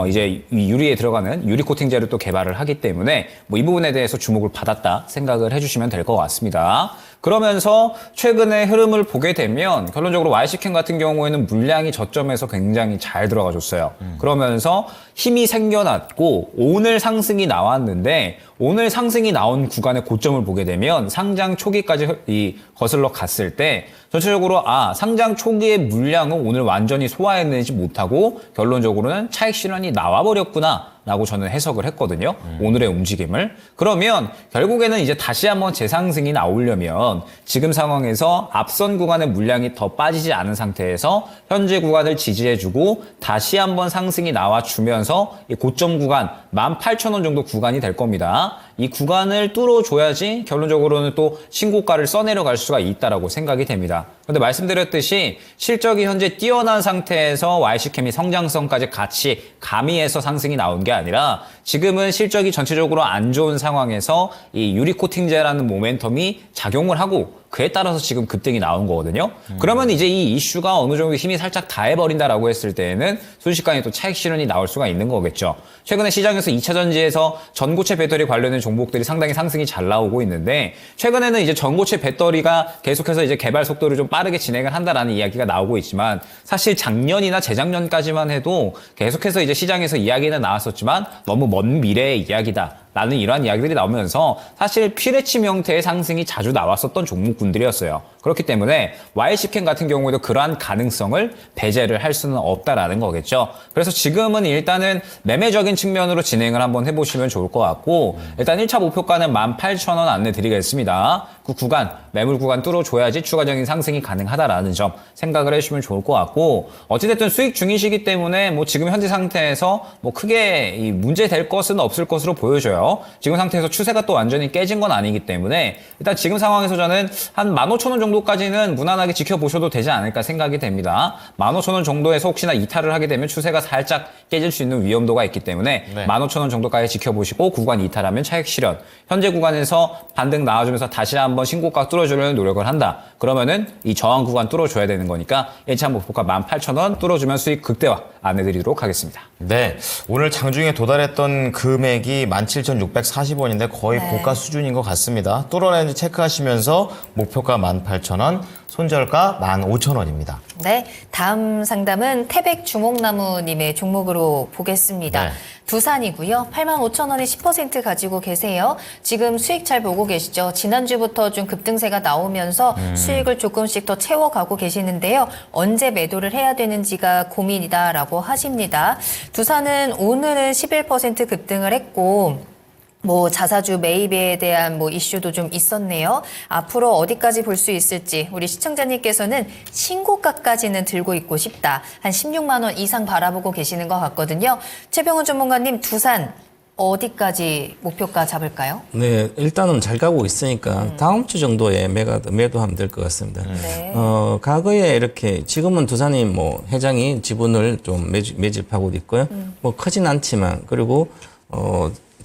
이제 이 유리에 들어가는 유리 코팅제를 또 개발을 하기 때문에 뭐 이 부분에 대해서 주목을 받았다 생각을 해주시면 될 것 같습니다. 그러면서 최근의 흐름을 보게 되면 결론적으로 YC캠 같은 경우에는 물량이 저점에서 굉장히 잘 들어가줬어요. 그러면서 힘이 생겨났고 오늘 상승이 나왔는데 오늘 상승이 나온 구간의 고점을 보게 되면 상장 초기까지 거슬러 갔을 때 전체적으로 상장 초기의 물량은 오늘 완전히 소화해내지 못하고 결론적으로는 차익 실현이 나와버렸구나 라고 저는 해석을 했거든요. 오늘의 움직임을. 그러면 결국에는 이제 다시 한번 재상승이 나오려면 지금 상황에서 앞선 구간의 물량이 더 빠지지 않은 상태에서 현재 구간을 지지해주고 다시 한번 상승이 나와주면서 이 고점 구간 18,000원 정도 구간이 될 겁니다. 이 구간을 뚫어줘야지 결론적으로는 또 신고가를 써내려갈 수가 있다라고 생각이 됩니다. 그런데 말씀드렸듯이 실적이 현재 뛰어난 상태에서 YC캠이 성장성까지 같이 가미해서 상승이 나온 게 아니라 지금은 실적이 전체적으로 안 좋은 상황에서 이 유리 코팅제라는 모멘텀이 작용을 하고 그에 따라서 지금 급등이 나온 거거든요. 그러면 이제 이 이슈가 어느 정도 힘이 살짝 다해버린다라고 했을 때에는 순식간에 또 차익 실현이 나올 수가 있는 거겠죠. 최근에 시장에서 2차 전지에서 전고체 배터리 관련된 종목들이 상당히 상승이 잘 나오고 있는데 최근에는 이제 전고체 배터리가 계속해서 이제 개발 속도를 좀 빠르게 진행을 한다라는 이야기가 나오고 있지만 사실 작년이나 재작년까지만 해도 계속해서 이제 시장에서 이야기는 나왔었지만 너무 먼 미래의 이야기다. 라는 이러한 이야기들이 나오면서 사실 피레침 형태의 상승이 자주 나왔었던 종목군들이었어요. 그렇기 때문에 YC캠 같은 경우에도 그러한 가능성을 배제를 할 수는 없다라는 거겠죠. 그래서 지금은 일단은 매매적인 측면으로 진행을 한번 해보시면 좋을 것 같고 일단 1차 목표가는 18,000원 안내 드리겠습니다. 그 구간, 매물 구간 뚫어줘야지 추가적인 상승이 가능하다라는 점 생각을 해주시면 좋을 것 같고 어찌됐든 수익 중이시기 때문에 뭐 지금 현재 상태에서 뭐 크게 이 문제 될 것은 없을 것으로 보여져요. 지금 상태에서 추세가 또 완전히 깨진 건 아니기 때문에 일단 지금 상황에서 저는 한 15,000원 정도까지는 무난하게 지켜보셔도 되지 않을까 생각이 됩니다. 15,000원 정도에서 혹시나 이탈을 하게 되면 추세가 살짝 깨질 수 있는 위험도가 있기 때문에 네. 15,000원 정도까지 지켜보시고 구간 이탈하면 차익 실현. 현재 구간에서 반등 나와주면서 다시 한번 신고가 뚫어주려는 노력을 한다. 그러면은 이 저항 구간 뚫어줘야 되는 거니까 1차 목표가 18,000원 뚫어주면 수익 극대화 안내드리도록 하겠습니다. 네, 오늘 장중에 도달했던 금액이 17,640원인데 거의 네. 고가 수준인 것 같습니다. 뚫어내는지 체크하시면서 목표가 18,000원, 손절가 15,000원입니다. 네, 다음 상담은 태백 주목나무님의 종목으로 보겠습니다. 네. 두산이고요. 85,000원에 10% 가지고 계세요. 지금 수익 잘 보고 계시죠? 지난주부터 좀 급등세가 나오면서 수익을 조금씩 더 채워가고 계시는데요. 언제 매도를 해야 되는지가 고민이다라고 하십니다. 두산은 오늘은 11% 급등을 했고 뭐 자사주 매입에 대한 뭐 이슈도 좀 있었네요. 앞으로 어디까지 볼 수 있을지 우리 시청자님께서는 신고가까지는 들고 있고 싶다. 한 16만 원 이상 바라보고 계시는 것 같거든요. 최병훈 전문가님, 두산 어디까지 목표가 잡을까요? 네, 일단은 잘 가고 있으니까 다음 주 정도에 매도하면 될 것 같습니다. 네. 과거에 이렇게 지금은 두산이 뭐 회장이 지분을 좀 매집하고 있고요. 뭐 크진 않지만 그리고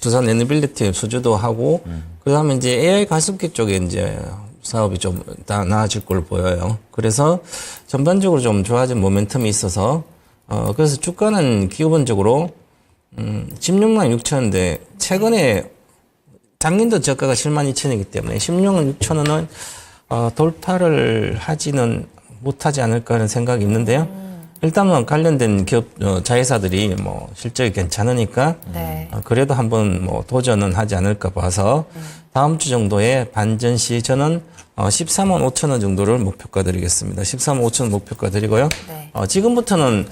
두산 에너빌리티 수주도 하고 그다음에 이제 AI 가습기 쪽에 이제 사업이 좀 다 나아질 걸로 보여요. 그래서 전반적으로 좀 좋아진 모멘텀이 있어서 그래서 주가는 기본적으로 16만 6천원인데 최근에 작년도 저가가 7만 2천이기 때문에 16만 6천 원은 돌파를 하지는 못하지 않을까 하는 생각이 있는데요. 일단은 관련된 기업 자회사들이 뭐 실적이 괜찮으니까 네. 그래도 한번 뭐 도전은 하지 않을까 봐서 다음 주 정도에 반전 시 저는 14만 5천 원 정도를 목표가 드리겠습니다. 14만 5천 원 목표가 드리고요. 네. 지금부터는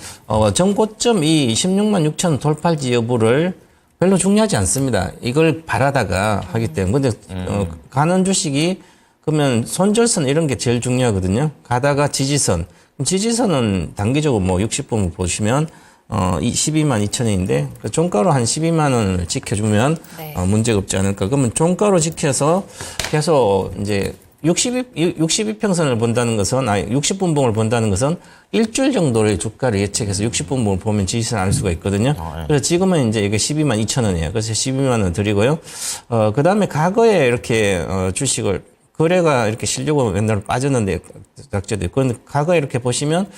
전고점 이 16만 6천 원 돌파할지 여부를 별로 중요하지 않습니다. 이걸 바라다가 하기 때문에. 근데 가는 주식이 그러면 손절선 이런 게 제일 중요하거든요. 가다가 지지선. 지지선은 단기적으로 뭐 60분 보시면 12만 2천 원인데 종가로 한 12만 원을 지켜주면 네. 문제가 없지 않을까. 그러면 종가로 지켜서 계속 이제 62평선을 본다는 것은 60분봉을 본다는 것은 일주일 정도의 주가를 예측해서 60분봉을 보면 지지선 알 수가 있거든요. 그래서 지금은 이제 이게 12만 2천 원이에요. 그래서 12만 원 드리고요. 그다음에 과거에 이렇게 주식을 거래가 이렇게 실려고 맨날 빠졌는데 작제도 있고 그런데 과거에 이렇게 보시면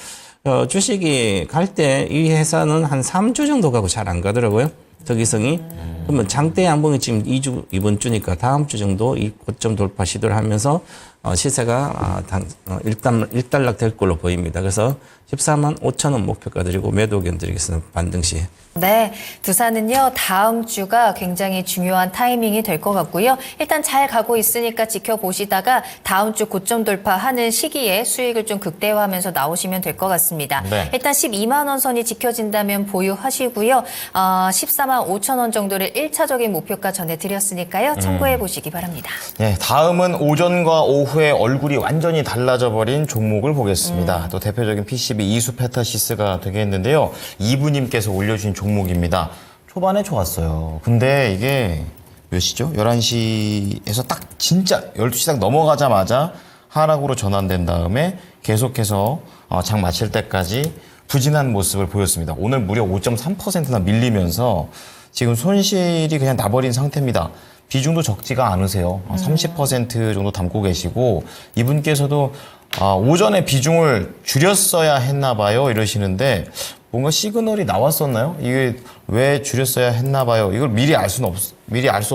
주식이 갈 때 이 회사는 한 3주 정도 가고 잘 안 가더라고요. 특이성이. 그러면 장대 양봉이 지금 이번 주니까 다음 주 정도 이 고점 돌파 시도를 하면서 시세가 일단락 될 걸로 보입니다. 그래서 14만 5천 원 목표가 드리고 매도 의견 드리겠습니다. 반등 시. 네, 두산은요 다음 주가 굉장히 중요한 타이밍이 될 것 같고요. 일단 잘 가고 있으니까 지켜보시다가 다음 주 고점 돌파하는 시기에 수익을 좀 극대화하면서 나오시면 될 것 같습니다. 네. 일단 12만 원 선이 지켜진다면 보유하시고요. 14만 5천 원 정도를 1차적인 목표가 전해드렸으니까요. 참고해 보시기 바랍니다. 네, 다음은 오전과 오후에 얼굴이 완전히 달라져 버린 종목을 보겠습니다. 또 대표적인 PCB 이수페타시스가 되겠는데요. 이부님께서 올려주신 종목입니다. 초반에 좋았어요. 근데 이게 몇 시죠? 11시에서 딱 진짜 12시 딱 넘어가자마자 하락으로 전환된 다음에 계속해서 장 마칠 때까지 부진한 모습을 보였습니다. 오늘 무려 5.3%나 밀리면서 지금 손실이 그냥 나버린 상태입니다. 비중도 적지가 않으세요. 30% 정도 담고 계시고 이분께서도 오전에 비중을 줄였어야 했나 봐요 이러시는데 뭔가 시그널이 나왔었나요? 이게 왜 줄였어야 했나 봐요. 이걸 미리 알 수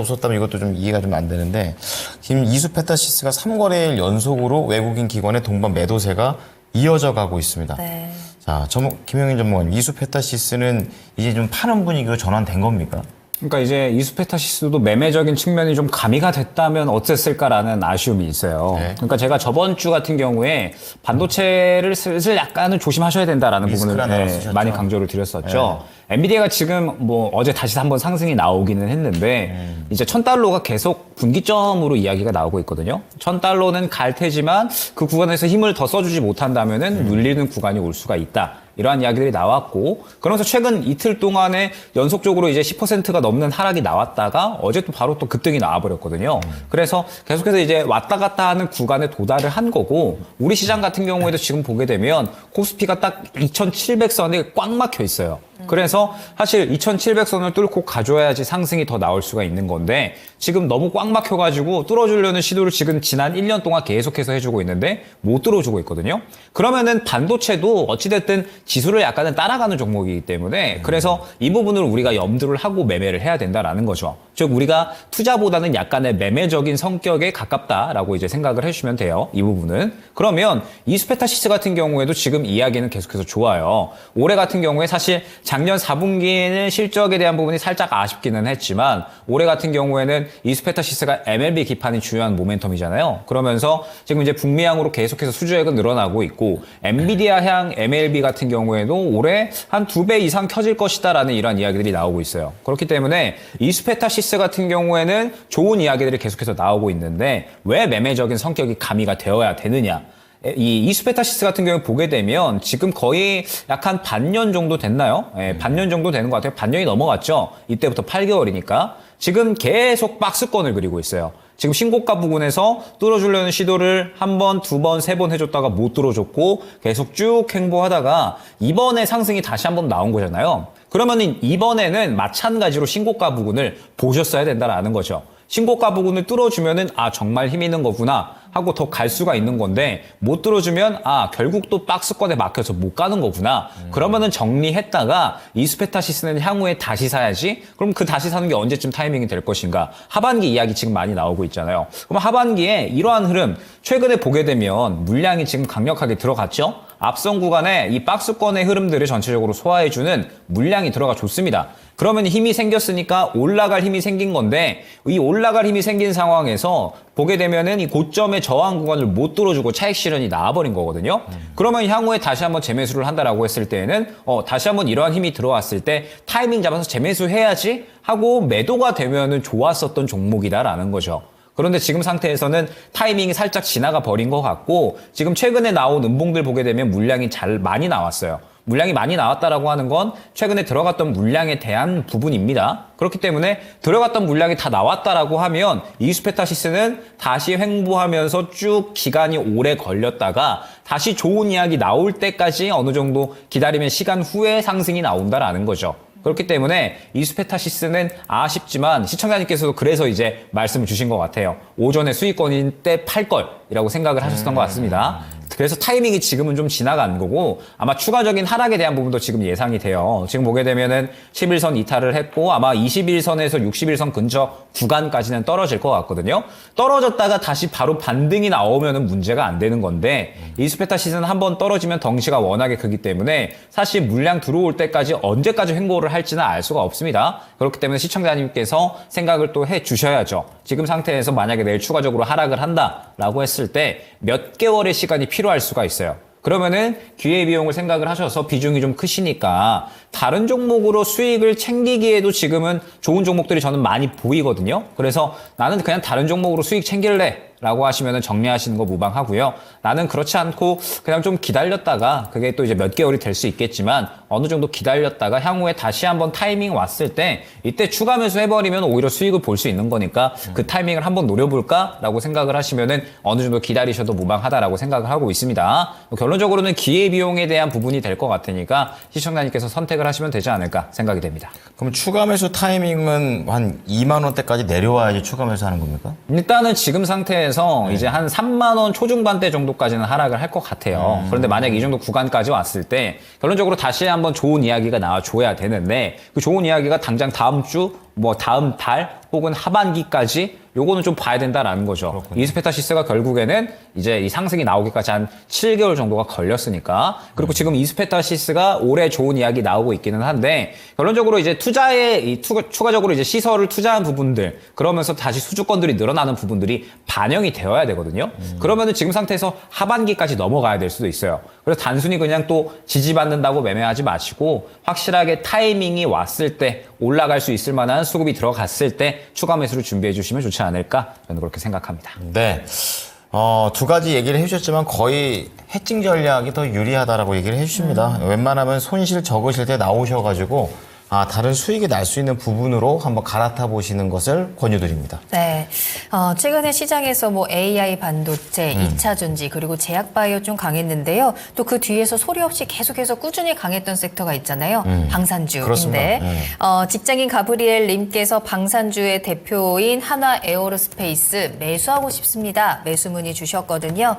없었다면 이것도 좀 이해가 좀 안 되는데 지금 이수페타시스가 3거래일 연속으로 외국인 기관의 동반 매도세가 이어져 가고 있습니다. 네. 자, 김영인 전문가님, 이수페타시스는 이제 좀 파는 분위기로 전환된 겁니까? 그러니까 이제 이수페타시스도 매매적인 측면이 좀 가미가 됐다면 어땠을까라는 아쉬움이 있어요. 네. 그러니까 제가 저번 주 같은 경우에 반도체를 슬슬 약간은 조심하셔야 된다라는 부분을 하나 쓰셨죠. 많이 강조를 드렸었죠. 엔비디아가 지금 뭐 어제 다시 한번 상승이 나오기는 했는데 이제 $1,000가 계속 분기점으로 이야기가 나오고 있거든요. $1,000는 갈 테지만 그 구간에서 힘을 더 써주지 못한다면은 눌리는 구간이 올 수가 있다. 이러한 이야기들이 나왔고 그러면서 최근 이틀 동안에 연속적으로 이제 10%가 넘는 하락이 나왔다가 어제 또 바로 또 급등이 나와버렸거든요. 그래서 계속해서 이제 왔다 갔다 하는 구간에 도달을 한 거고 우리 시장 같은 경우에도 지금 보게 되면 코스피가 딱 2,700선에 꽉 막혀 있어요. 그래서 사실 2,700선을 뚫고 가져야지 상승이 더 나올 수가 있는 건데 지금 너무 꽉 막혀가지고 뚫어주려는 시도를 지금 지난 1년 동안 계속해서 해주고 있는데 못 뚫어주고 있거든요. 그러면은 반도체도 어찌됐든 지수를 약간은 따라가는 종목이기 때문에 그래서 이 부분을 우리가 염두를 하고 매매를 해야 된다라는 거죠. 즉 우리가 투자보다는 약간의 매매적인 성격에 가깝다라고 이제 생각을 해주시면 돼요. 이 부분은. 그러면 이수페타시스 같은 경우에도 지금 이야기는 계속해서 좋아요. 올해 같은 경우에 사실 작년 4분기에는 실적에 대한 부분이 살짝 아쉽기는 했지만 올해 같은 경우에는 이수페타시스가 MLB 기판이 중요한 모멘텀이잖아요. 그러면서 지금 이제 북미향으로 계속해서 수주액은 늘어나고 있고 엔비디아향 MLB 같은 경우에도 올해 한 2배 이상 켜질 것이다라는 이런 이야기들이 나오고 있어요. 그렇기 때문에 이수페타시스 같은 경우에는 좋은 이야기들이 계속해서 나오고 있는데 왜 매매적인 성격이 가미가 되어야 되느냐? 이 이수페타시스 같은 경우 보게 되면 지금 거의 약 한 반년 정도 됐나요? 반년 정도 되는 것 같아요. 반년이 넘어갔죠. 이때부터 8개월이니까 지금 계속 박스권을 그리고 있어요. 지금 신고가 부근에서 뚫어주려는 시도를 한 번, 두 번, 세 번 해줬다가 못 뚫어줬고 계속 쭉 행보하다가 이번에 상승이 다시 한번 나온 거잖아요. 그러면 이번에는 마찬가지로 신고가 부근을 보셨어야 된다라는 거죠. 신고가 부근을 뚫어주면은 정말 힘 있는 거구나 하고 더 갈 수가 있는 건데 못 뚫어주면 결국 또 박스권에 막혀서 못 가는 거구나. 그러면은 정리했다가 이수페타시스는 향후에 다시 사야지. 그럼 그 다시 사는 게 언제쯤 타이밍이 될 것인가. 하반기 이야기 지금 많이 나오고 있잖아요. 그럼 하반기에 이러한 흐름 최근에 보게 되면 물량이 지금 강력하게 들어갔죠. 앞선 구간에 이 박스권의 흐름들을 전체적으로 소화해주는 물량이 들어가 줬습니다. 그러면 힘이 생겼으니까 올라갈 힘이 생긴 건데 이 올라갈 힘이 생긴 상황에서 보게 되면은 이 고점의 저항 구간을 못 뚫어주고 차익 실현이 나와버린 거거든요. 그러면 향후에 다시 한번 재매수를 한다라고 했을 때에는 다시 한번 이러한 힘이 들어왔을 때 타이밍 잡아서 재매수해야지 하고 매도가 되면은 좋았었던 종목이다라는 거죠. 그런데 지금 상태에서는 타이밍이 살짝 지나가 버린 것 같고 지금 최근에 나온 음봉들 보게 되면 물량이 많이 나왔어요. 물량이 많이 나왔다라고 하는 건 최근에 들어갔던 물량에 대한 부분입니다. 그렇기 때문에 들어갔던 물량이 다 나왔다라고 하면 이수페타시스는 다시 횡보하면서 쭉 기간이 오래 걸렸다가 다시 좋은 이야기 나올 때까지 어느 정도 기다리면 시간 후에 상승이 나온다라는 거죠. 그렇기 때문에 이수페타시스는 아쉽지만 시청자님께서도 그래서 이제 말씀을 주신 것 같아요. 오전에 수익권인 때 팔 걸이라고 생각을 하셨던 것 같습니다. 그래서 타이밍이 지금은 좀 지나간 거고 아마 추가적인 하락에 대한 부분도 지금 예상이 돼요. 지금 보게 되면은 11선 이탈을 했고 아마 21선에서 61선 근처 구간까지는 떨어질 것 같거든요. 떨어졌다가 다시 바로 반등이 나오면은 문제가 안 되는 건데 이수페타시스는 한번 떨어지면 덩치가 워낙에 크기 때문에 사실 물량 들어올 때까지 언제까지 횡보를 할지는 알 수가 없습니다. 그렇기 때문에 시청자님께서 생각을 또 해 주셔야죠. 지금 상태에서 만약에 내일 추가적으로 하락을 한다라고 했을 때 몇 개월의 시간이 필요할 수가 있어요. 그러면은 기회비용을 생각을 하셔서 비중이 좀 크시니까 다른 종목으로 수익을 챙기기에도 지금은 좋은 종목들이 저는 많이 보이거든요. 그래서 나는 그냥 다른 종목으로 수익 챙길래 라고 하시면은 정리하시는 거 무방하고요. 나는 그렇지 않고 그냥 좀 기다렸다가 그게 또 이제 몇 개월이 될 수 있겠지만 어느 정도 기다렸다가 향후에 다시 한번 타이밍 왔을 때 이때 추가 매수 해버리면 오히려 수익을 볼 수 있는 거니까 그 타이밍을 한번 노려볼까라고 생각을 하시면은 어느 정도 기다리셔도 무방하다라고 생각을 하고 있습니다. 결론적으로는 기회비용에 대한 부분이 될 것 같으니까 시청자님께서 선택을 하시면 되지 않을까 생각이 됩니다. 그럼 추가 매수 타이밍은 한 2만 원대까지 내려와야지 추가 매수하는 겁니까? 일단은 지금 상태에서 이제 한 3만 원 초중반대 정도까지는 하락을 할 것 같아요. 그런데 만약 이 정도 구간까지 왔을 때 결론적으로 다시 한번 좋은 이야기가 나와줘야 되는데 그 좋은 이야기가 당장 다음 주, 뭐 다음 달 혹은 하반기까지 요거는 좀 봐야 된다라는 거죠. 그렇군요. 이스페타시스가 결국에는 이제 이 상승이 나오기까지 한 7개월 정도가 걸렸으니까. 그리고 지금 이스페타시스가 올해 좋은 이야기 나오고 있기는 한데 결론적으로 이제 투자에 추가적으로 이제 시설을 투자한 부분들 그러면서 다시 수주권들이 늘어나는 부분들이 반영이 되어야 되거든요. 그러면은 지금 상태에서 하반기까지 넘어가야 될 수도 있어요. 그래서 단순히 그냥 또 지지받는다고 매매하지 마시고 확실하게 타이밍이 왔을 때 올라갈 수 있을 만한 수급이 들어갔을 때 추가 매수를 준비해 주시면 좋지 않을까 저는 그렇게 생각합니다. 네. 두 가지 얘기를 해주셨지만 거의 해칭 전략이 더 유리하다라고 얘기를 해주십니다. 웬만하면 손실 적으실 때 나오셔가지고 다른 수익이 날 수 있는 부분으로 한번 갈아타 보시는 것을 권유드립니다. 네. 최근에 시장에서 뭐 AI 반도체, 2차 전지, 그리고 제약 바이오 좀 강했는데요. 또 그 뒤에서 소리 없이 계속해서 꾸준히 강했던 섹터가 있잖아요. 방산주인데. 그렇습니다. 직장인 가브리엘 님께서 방산주의 대표인 한화 에어로스페이스 매수하고 싶습니다. 매수 문의 주셨거든요.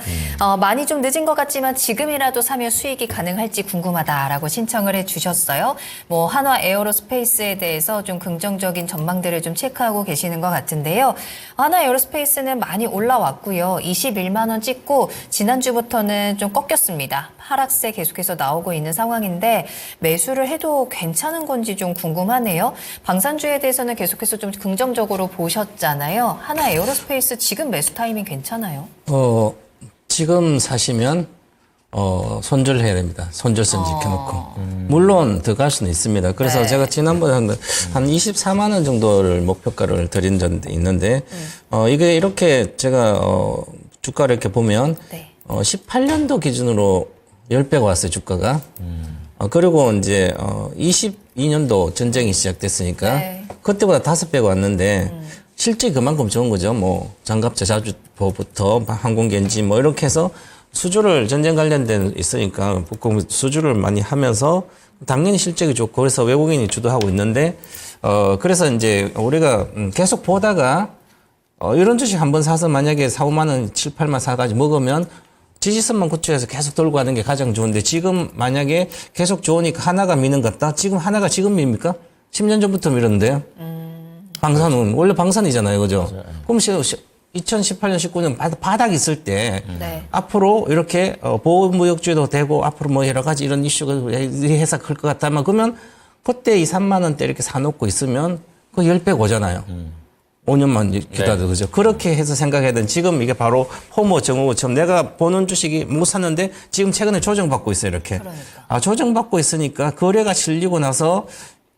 많이 좀 늦은 것 같지만 지금이라도 사면 수익이 가능할지 궁금하다라고 신청을 해 주셨어요. 뭐 한화 에어로스페이스에 대해서 좀 긍정적인 전망들을 좀 체크하고 계시는 것 같은데요. 하나 에어로스페이스는 많이 올라왔고요. 21만 원 찍고 지난주부터는 좀 꺾였습니다. 하락세 계속해서 나오고 있는 상황인데 매수를 해도 괜찮은 건지 좀 궁금하네요. 방산주에 대해서는 계속해서 좀 긍정적으로 보셨잖아요. 하나 에어로스페이스 지금 매수 타이밍 괜찮아요? 지금 사시면 손절해야 됩니다. 손절선 지켜놓고. 물론 더 갈 수는 있습니다. 그래서 네. 제가 지난번에 한 24만 원 정도를 목표가를 드린 적이 있는데, 이게 이렇게 제가, 주가를 이렇게 보면, 네. 18년도 기준으로 10배가 왔어요, 주가가. 그리고 이제, 22년도 전쟁이 시작됐으니까, 네. 그때보다 5배가 왔는데, 실제 그만큼 좋은 거죠. 뭐, 장갑차 자주포부터 항공기엔진 뭐, 이렇게 해서, 수주를 전쟁 관련된 있으니까 북극 수주를 많이 하면서 당연히 실적이 좋고 그래서 외국인이 주도하고 있는데 그래서 이제 우리가 계속 보다가 이런 주식 한번 사서 만약에 4, 5만 원, 7, 8만 사가지고 먹으면 지지선만 고쳐서 계속 돌고 가는 게 가장 좋은데 지금 만약에 계속 좋으니까 하나가 미는 것 같다? 지금 하나가 지금 밉니까? 10년 전부터 밀었는데요. 방산은 원래 방산이잖아요. 그죠? 그럼 2018년, 19년 바닥 있을 때 네. 앞으로 이렇게 보호무역주도 되고 앞으로 뭐 여러 가지 이런 이슈가 이 회사 클 것 같다면 그러면 그때 2, 3만 원대 이렇게 사놓고 있으면 그 10배 오잖아요. 5년만 기다려도 네. 그죠. 그렇게 해서 생각해야 되는 지금 이게 바로 호모 정오처럼 내가 보는 주식이 못 샀는데 지금 최근에 조정받고 있어요. 이렇게. 그러니까. 조정받고 있으니까 거래가 실리고 나서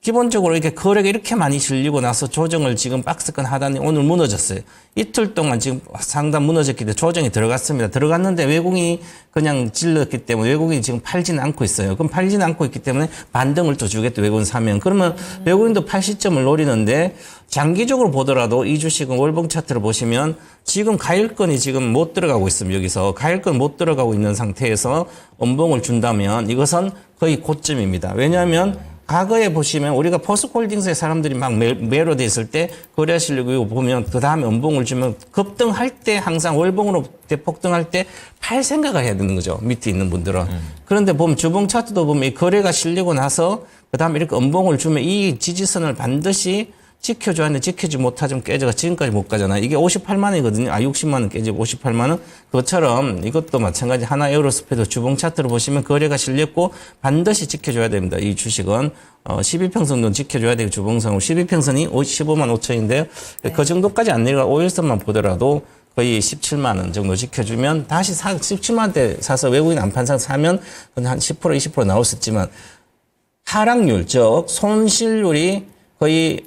기본적으로 이렇게 거래가 이렇게 많이 실리고 나서 조정을 지금 박스권 하단에 오늘 무너졌어요. 이틀 동안 지금 상당 무너졌기 때문에 조정이 들어갔습니다. 들어갔는데 외국인이 그냥 질렀기 때문에 외국인이 지금 팔지는 않고 있어요. 그럼 팔지는 않고 있기 때문에 반등을 또 주겠다 외국인 사면. 그러면 외국인도 팔 시점을 노리는데 장기적으로 보더라도 이 주식은 월봉 차트를 보시면 지금 가일권이 지금 못 들어가고 있습니다. 여기서 가일권 못 들어가고 있는 상태에서 음봉을 준다면 이것은 거의 고점입니다. 왜냐하면 과거에 보시면 우리가 포스코홀딩스의 사람들이 막 매로돼 있을 때 거래하시려고 보면 그 다음에 음봉을 주면 급등할 때 항상 월봉으로 대폭등할 때 팔 생각을 해야 되는 거죠. 밑에 있는 분들은. 그런데 보면 주봉 차트도 보면 이 거래가 실리고 나서 그 다음에 이렇게 음봉을 주면 이 지지선을 반드시 지켜줘야 하는데 지키지 못하면 깨져가 지금까지 못 가잖아요. 이게 58만 원이거든요. 60만 원 깨지고 58만 원. 그것처럼 이것도 마찬가지 하나 에어로스페이스 주봉 차트를 보시면 거래가 실렸고 반드시 지켜줘야 됩니다. 이 주식은 12평선도 지켜줘야 되고 주봉선으로 12평선이 15만 5천인데요. 네. 그 정도까지 안 내려가 5일선만 보더라도 거의 17만 원 정도 지켜주면 다시 17만 원대 사서 외국인 안판상 사면 한 10% 20% 나올 수 있지만 하락률 즉 손실률이 거의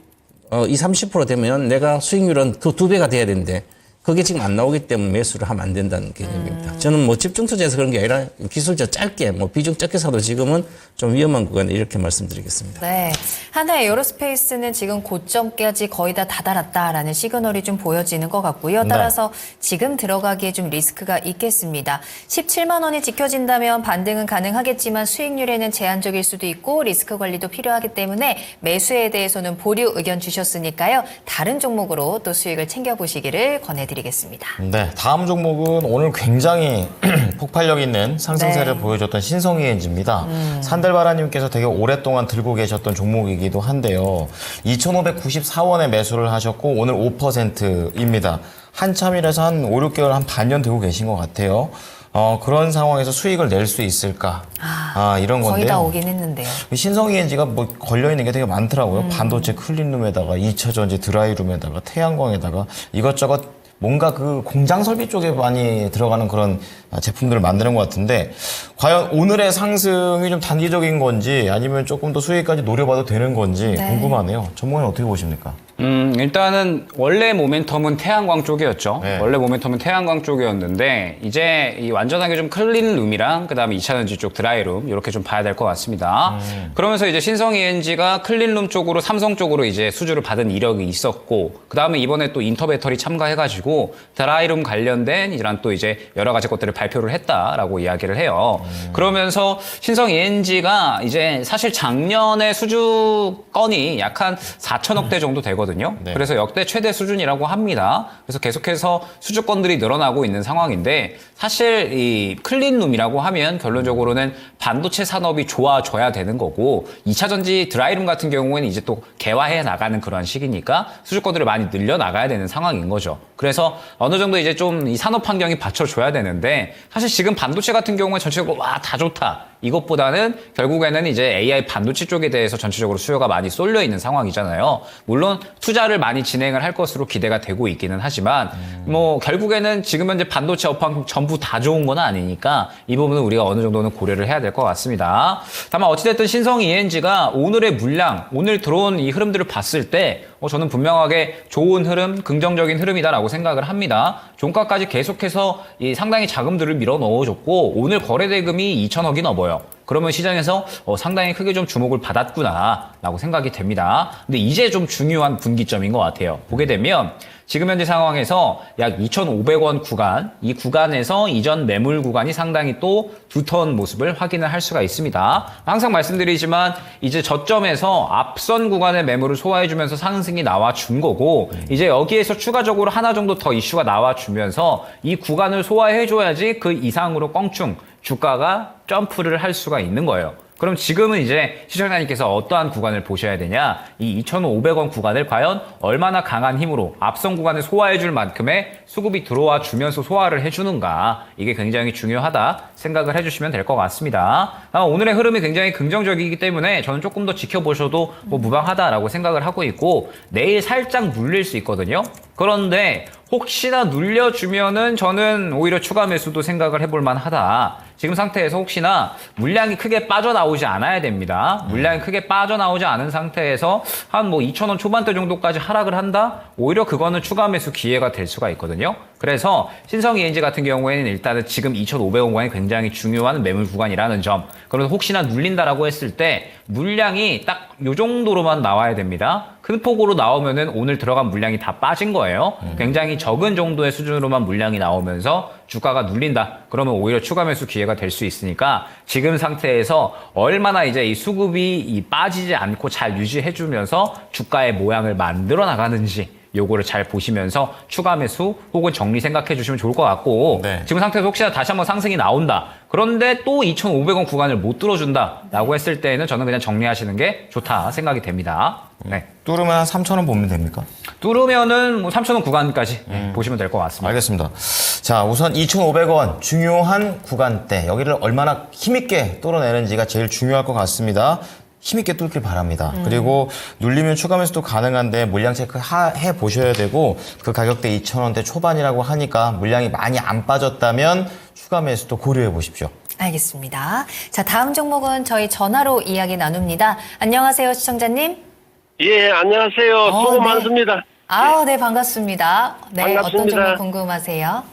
20, 30% 되면 내가 수익률은 그 2배가 돼야 되는데 그게 지금 안 나오기 때문에 매수를 하면 안 된다는 개념입니다. 저는 뭐 집중 투자해서 그런 게 아니라 기술적 짧게 뭐 비중 적게 사도 지금은 좀 위험한 구간에 이렇게 말씀드리겠습니다. 네. 하나 에어로스페이스는 지금 고점까지 거의 다 다다랐다라는 시그널이 좀 보여지는 것 같고요. 따라서 지금 들어가기에 좀 리스크가 있겠습니다. 17만 원이 지켜진다면 반등은 가능하겠지만 수익률에는 제한적일 수도 있고 리스크 관리도 필요하기 때문에 매수에 대해서는 보류 의견 주셨으니까요. 다른 종목으로 또 수익을 챙겨보시기를 권해드리겠습니다. 네, 다음 종목은 오늘 굉장히 폭발력 있는 상승세를 네. 보여줬던 신성이엔지입니다. 산들바라님께서 되게 오랫동안 들고 계셨던 종목이기도 한데요. 2,594원에 매수를 하셨고 오늘 5%입니다. 한참이라서 한 5, 6개월, 한 반년 들고 계신 것 같아요. 그런 상황에서 수익을 낼 수 있을까? 이런 건데요. 거의 다 오긴 했는데요. 신성이엔지가 뭐 걸려있는 게 되게 많더라고요. 반도체 클린룸에다가 2차전지 드라이룸에다가 태양광에다가 이것저것 뭔가 그 공장 설비 쪽에 많이 들어가는 그런 제품들을 만드는 것 같은데 과연 오늘의 상승이 좀 단기적인 건지 아니면 조금 더 수익까지 노려봐도 되는 건지 궁금하네요. 전문가님 어떻게 보십니까? 일단은 원래 모멘텀은 태양광 쪽이었죠. 네. 원래 모멘텀은 태양광 쪽이었는데 이제 이 완전하게 좀 클린룸이랑 그다음에 2차전지 쪽 드라이룸 이렇게 좀 봐야 될 것 같습니다. 그러면서 이제 신성ENG가 클린룸 쪽으로 삼성 쪽으로 이제 수주를 받은 이력이 있었고 그다음에 이번에 또 인터배터리 참가해가지고 드라이룸 관련된 이런 또 이제 여러 가지 것들을 발표를 했다라고 이야기를 해요. 그러면서 신성ENG가 이제 사실 작년에 수주 건이 약 한 4천억대 정도 되거든요. 네. 그래서 역대 최대 수준이라고 합니다. 그래서 계속해서 수주건들이 늘어나고 있는 상황인데 사실 이 클린룸이라고 하면 결론적으로는 반도체 산업이 좋아져야 되는 거고 2차 전지 드라이룸 같은 경우에는 이제 또 개화해 나가는 그런 시기니까 수주건들을 많이 늘려 나가야 되는 상황인 거죠. 그래서 어느 정도 이제 좀 이 산업 환경이 받쳐줘야 되는데 사실 지금 반도체 같은 경우에 전체적으로 와 다 좋다. 이것보다는 결국에는 이제 AI 반도체 쪽에 대해서 전체적으로 수요가 많이 쏠려 있는 상황이잖아요. 물론 투자를 많이 진행을 할 것으로 기대가 되고 있기는 하지만 뭐 결국에는 지금 현재 반도체 업황 전부 다 좋은 건 아니니까 이 부분은 우리가 어느 정도는 고려를 해야 될 것 같습니다. 다만 어찌됐든 신성ENG가 오늘의 물량, 오늘 들어온 이 흐름들을 봤을 때 저는 분명하게 좋은 흐름, 긍정적인 흐름이다라고 생각을 합니다. 종가까지 계속해서 이 상당히 자금들을 밀어 넣어줬고 오늘 거래대금이 2천억이 넘어요. 그러면 시장에서 상당히 크게 좀 주목을 받았구나라고 생각이 됩니다. 근데 이제 좀 중요한 분기점인 것 같아요. 보게 되면 지금 현재 상황에서 약 2,500원 구간, 이 구간에서 이전 매물 구간이 상당히 또 두터운 모습을 확인을 할 수가 있습니다. 항상 말씀드리지만 이제 저점에서 앞선 구간의 매물을 소화해주면서 상승이 나와준 거고 이제 여기에서 추가적으로 하나 정도 더 이슈가 나와주면서 이 구간을 소화해줘야지 그 이상으로 껑충 주가가 점프를 할 수가 있는 거예요. 그럼 지금은 이제 시청자님께서 어떠한 구간을 보셔야 되냐? 이 2,500원 구간을 과연 얼마나 강한 힘으로 앞선 구간을 소화해줄 만큼의 수급이 들어와 주면서 소화를 해주는가? 이게 굉장히 중요하다 생각을 해주시면 될 것 같습니다. 오늘의 흐름이 굉장히 긍정적이기 때문에 저는 조금 더 지켜보셔도 뭐 무방하다라고 생각을 하고 있고 내일 살짝 눌릴 수 있거든요. 그런데 혹시나 눌려주면은 저는 오히려 추가 매수도 생각을 해볼 만하다. 지금 상태에서 혹시나 물량이 크게 빠져나오지 않아야 됩니다. 물량이 크게 빠져나오지 않은 상태에서 한 뭐 2,000원 초반대 정도까지 하락을 한다? 오히려 그거는 추가 매수 기회가 될 수가 있거든요. 그래서 신성ENG 같은 경우에는 일단은 지금 2,500원 구간이 굉장히 중요한 매물 구간이라는 점. 그래서 혹시나 눌린다라고 했을 때 물량이 딱 요 정도로만 나와야 됩니다. 큰 폭으로 나오면은 오늘 들어간 물량이 다 빠진 거예요. 굉장히 적은 정도의 수준으로만 물량이 나오면서 주가가 눌린다. 그러면 오히려 추가 매수 기회가 될 수 있으니까 지금 상태에서 얼마나 이제 이 수급이 빠지지 않고 잘 유지해주면서 주가의 모양을 만들어 나가는지 요거를 잘 보시면서 추가 매수 혹은 정리 생각해 주시면 좋을 것 같고 네. 지금 상태에서 혹시나 다시 한번 상승이 나온다. 그런데 또 2,500원 구간을 못 뚫어준다라고 했을 때는 저는 그냥 정리하시는 게 좋다 생각이 됩니다. 네. 뚫으면 한 3,000원 보면 됩니까? 뚫으면은 뭐 3,000원 구간까지 보시면 될 것 같습니다. 알겠습니다. 자, 우선 2,500원 중요한 구간대 여기를 얼마나 힘있게 뚫어내는지가 제일 중요할 것 같습니다. 힘있게 뚫길 바랍니다. 그리고 눌리면 추가 매수도 가능한데 물량 체크 해 보셔야 되고 그 가격대 2,000원대 초반이라고 하니까 물량이 많이 안 빠졌다면 추가 매수도 고려해 보십시오. 알겠습니다. 자, 다음 종목은 저희 전화로 이야기 나눕니다. 안녕하세요, 시청자님. 예, 안녕하세요. 수고 네. 많습니다. 아, 네, 반갑습니다. 네, 어떤 반갑습니다. 종목 궁금하세요?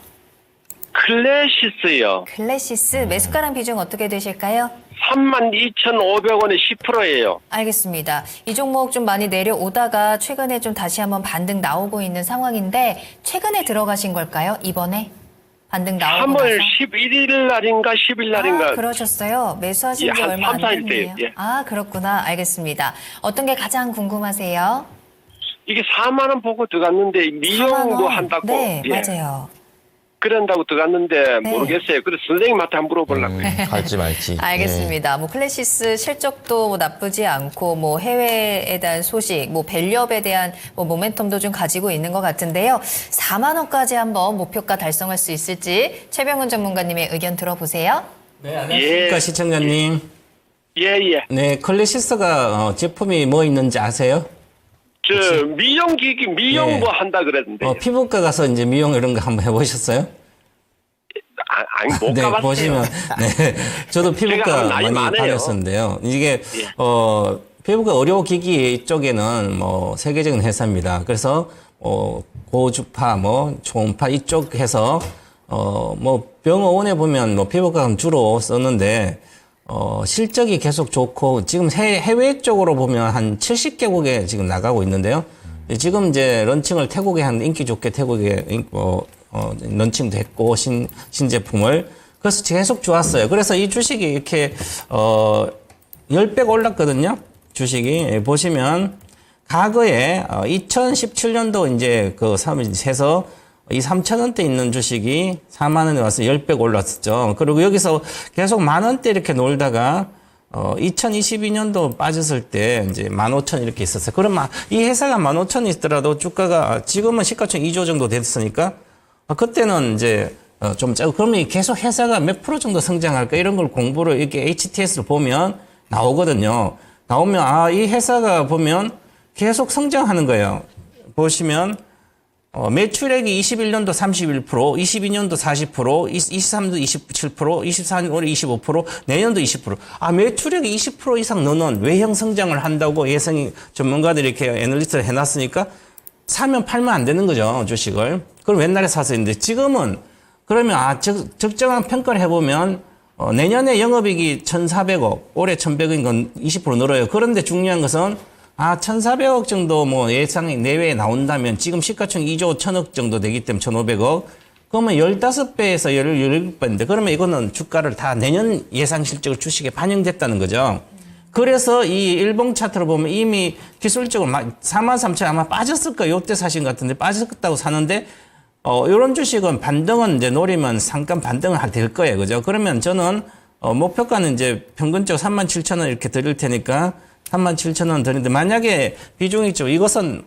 클래시스요. 클래시스 매수가랑 비중 어떻게 되실까요? 32,500원에 10%예요. 알겠습니다. 이 종목 좀 많이 내려오다가 최근에 좀 다시 한번 반등 나오고 있는 상황인데 최근에 들어가신 걸까요? 이번에 반등 나오고 3월 나서? 11일 날인가 10일 날인가. 아, 그러셨어요. 매수하신 예, 지 한 얼마 안 3, 4일 됐네요. 때요. 예. 아, 그렇구나. 알겠습니다. 어떤 게 가장 궁금하세요? 이게 4만 원 보고 들어갔는데 미용도 4만 원. 한다고. 네, 예. 맞아요. 그런다고 들어갔는데 네. 모르겠어요. 그래서 선생님한테 한번 물어보려고요. 갈지 말지. 알겠습니다. 뭐 클래시스 실적도 뭐 나쁘지 않고 뭐 해외에 대한 소식, 뭐 밸류업에 대한 뭐 모멘텀도 좀 가지고 있는 것 같은데요. 4만 원까지 한번 목표가 달성할 수 있을지 최병훈 전문가님의 의견 들어보세요. 네, 안녕하십니까 예. 시청자님. 예. 네, 클래시스가 제품이 뭐 있는지 아세요? 저 미용기기 미용 예. 뭐 한다 그랬는데. 피부과 가서 이제 미용 이런 거 한번 해보셨어요? 아니 못 네, 가봤어요. 보시면, 네. 저도 제가 피부과 나이 많이 많아요. 다녔었는데요. 이게, 예. 피부과 의료기기 쪽에는 뭐 세계적인 회사입니다. 그래서, 고주파, 뭐, 초음파 이쪽 해서, 뭐, 병원에 보면 뭐 피부과는 주로 썼는데, 실적이 계속 좋고, 지금 해외 쪽으로 보면 한 70개국에 지금 나가고 있는데요. 지금 이제 런칭을 태국에 한 인기 좋게 태국에 런칭도 했고, 신제품을. 그래서 계속 좋았어요. 그래서 이 주식이 이렇게, 10배 올랐거든요. 주식이. 보시면, 과거에 2017년도 이제 해서 이 3,000원대 있는 주식이 4만 원에 와서 10배 올랐었죠. 그리고 여기서 계속 만 원대 이렇게 놀다가 2022년도 빠졌을 때 이제 15,000 이렇게 있었어요. 그러면 이 회사가 15,000 있더라도 주가가 지금은 시가총 2조 정도 됐으니까 그때는 이제 좀 짜고 그러면 계속 회사가 몇 프로 정도 성장할까 이런 걸 공부를 이렇게 HTS를 보면 나오거든요. 나오면 이 회사가 보면 계속 성장하는 거예요. 보시면 매출액이 21년도 31%, 22년도 40%, 23년도 27%, 24년 올해 25%, 내년도 20%. 매출액이 20% 이상 넘는 외형 성장을 한다고 예상이 전문가들이 이렇게 애널리스트를 해놨으니까 사면 팔면 안 되는 거죠, 주식을. 그럼 옛날에 사서 했는데 지금은 그러면 적정한 평가를 해보면 내년에 영업이익이 1,400억, 올해 1,100억인 건 20% 늘어요. 그런데 중요한 것은 1,400억 정도 뭐 예상이 내외에 나온다면 지금 시가총 2조 1,000억 정도 되기 때문에 1,500억. 그러면 15배에서 17배인데 그러면 이거는 주가를 다 내년 예상 실적을 주식에 반영됐다는 거죠. 그래서 이 일봉 차트로 보면 이미 기술적으로 43,000 아마 빠졌을 거예요. 이때 사신 것 같은데 빠졌다고 사는데 이런 주식은 반등은 이제 노리면 잠깐 반등을 될 거예요. 그죠? 그러면 저는 목표가는 이제 평균적으로 37,000원 이렇게 드릴 테니까 37,000원 드리는데 만약에 비중이 좀 이것은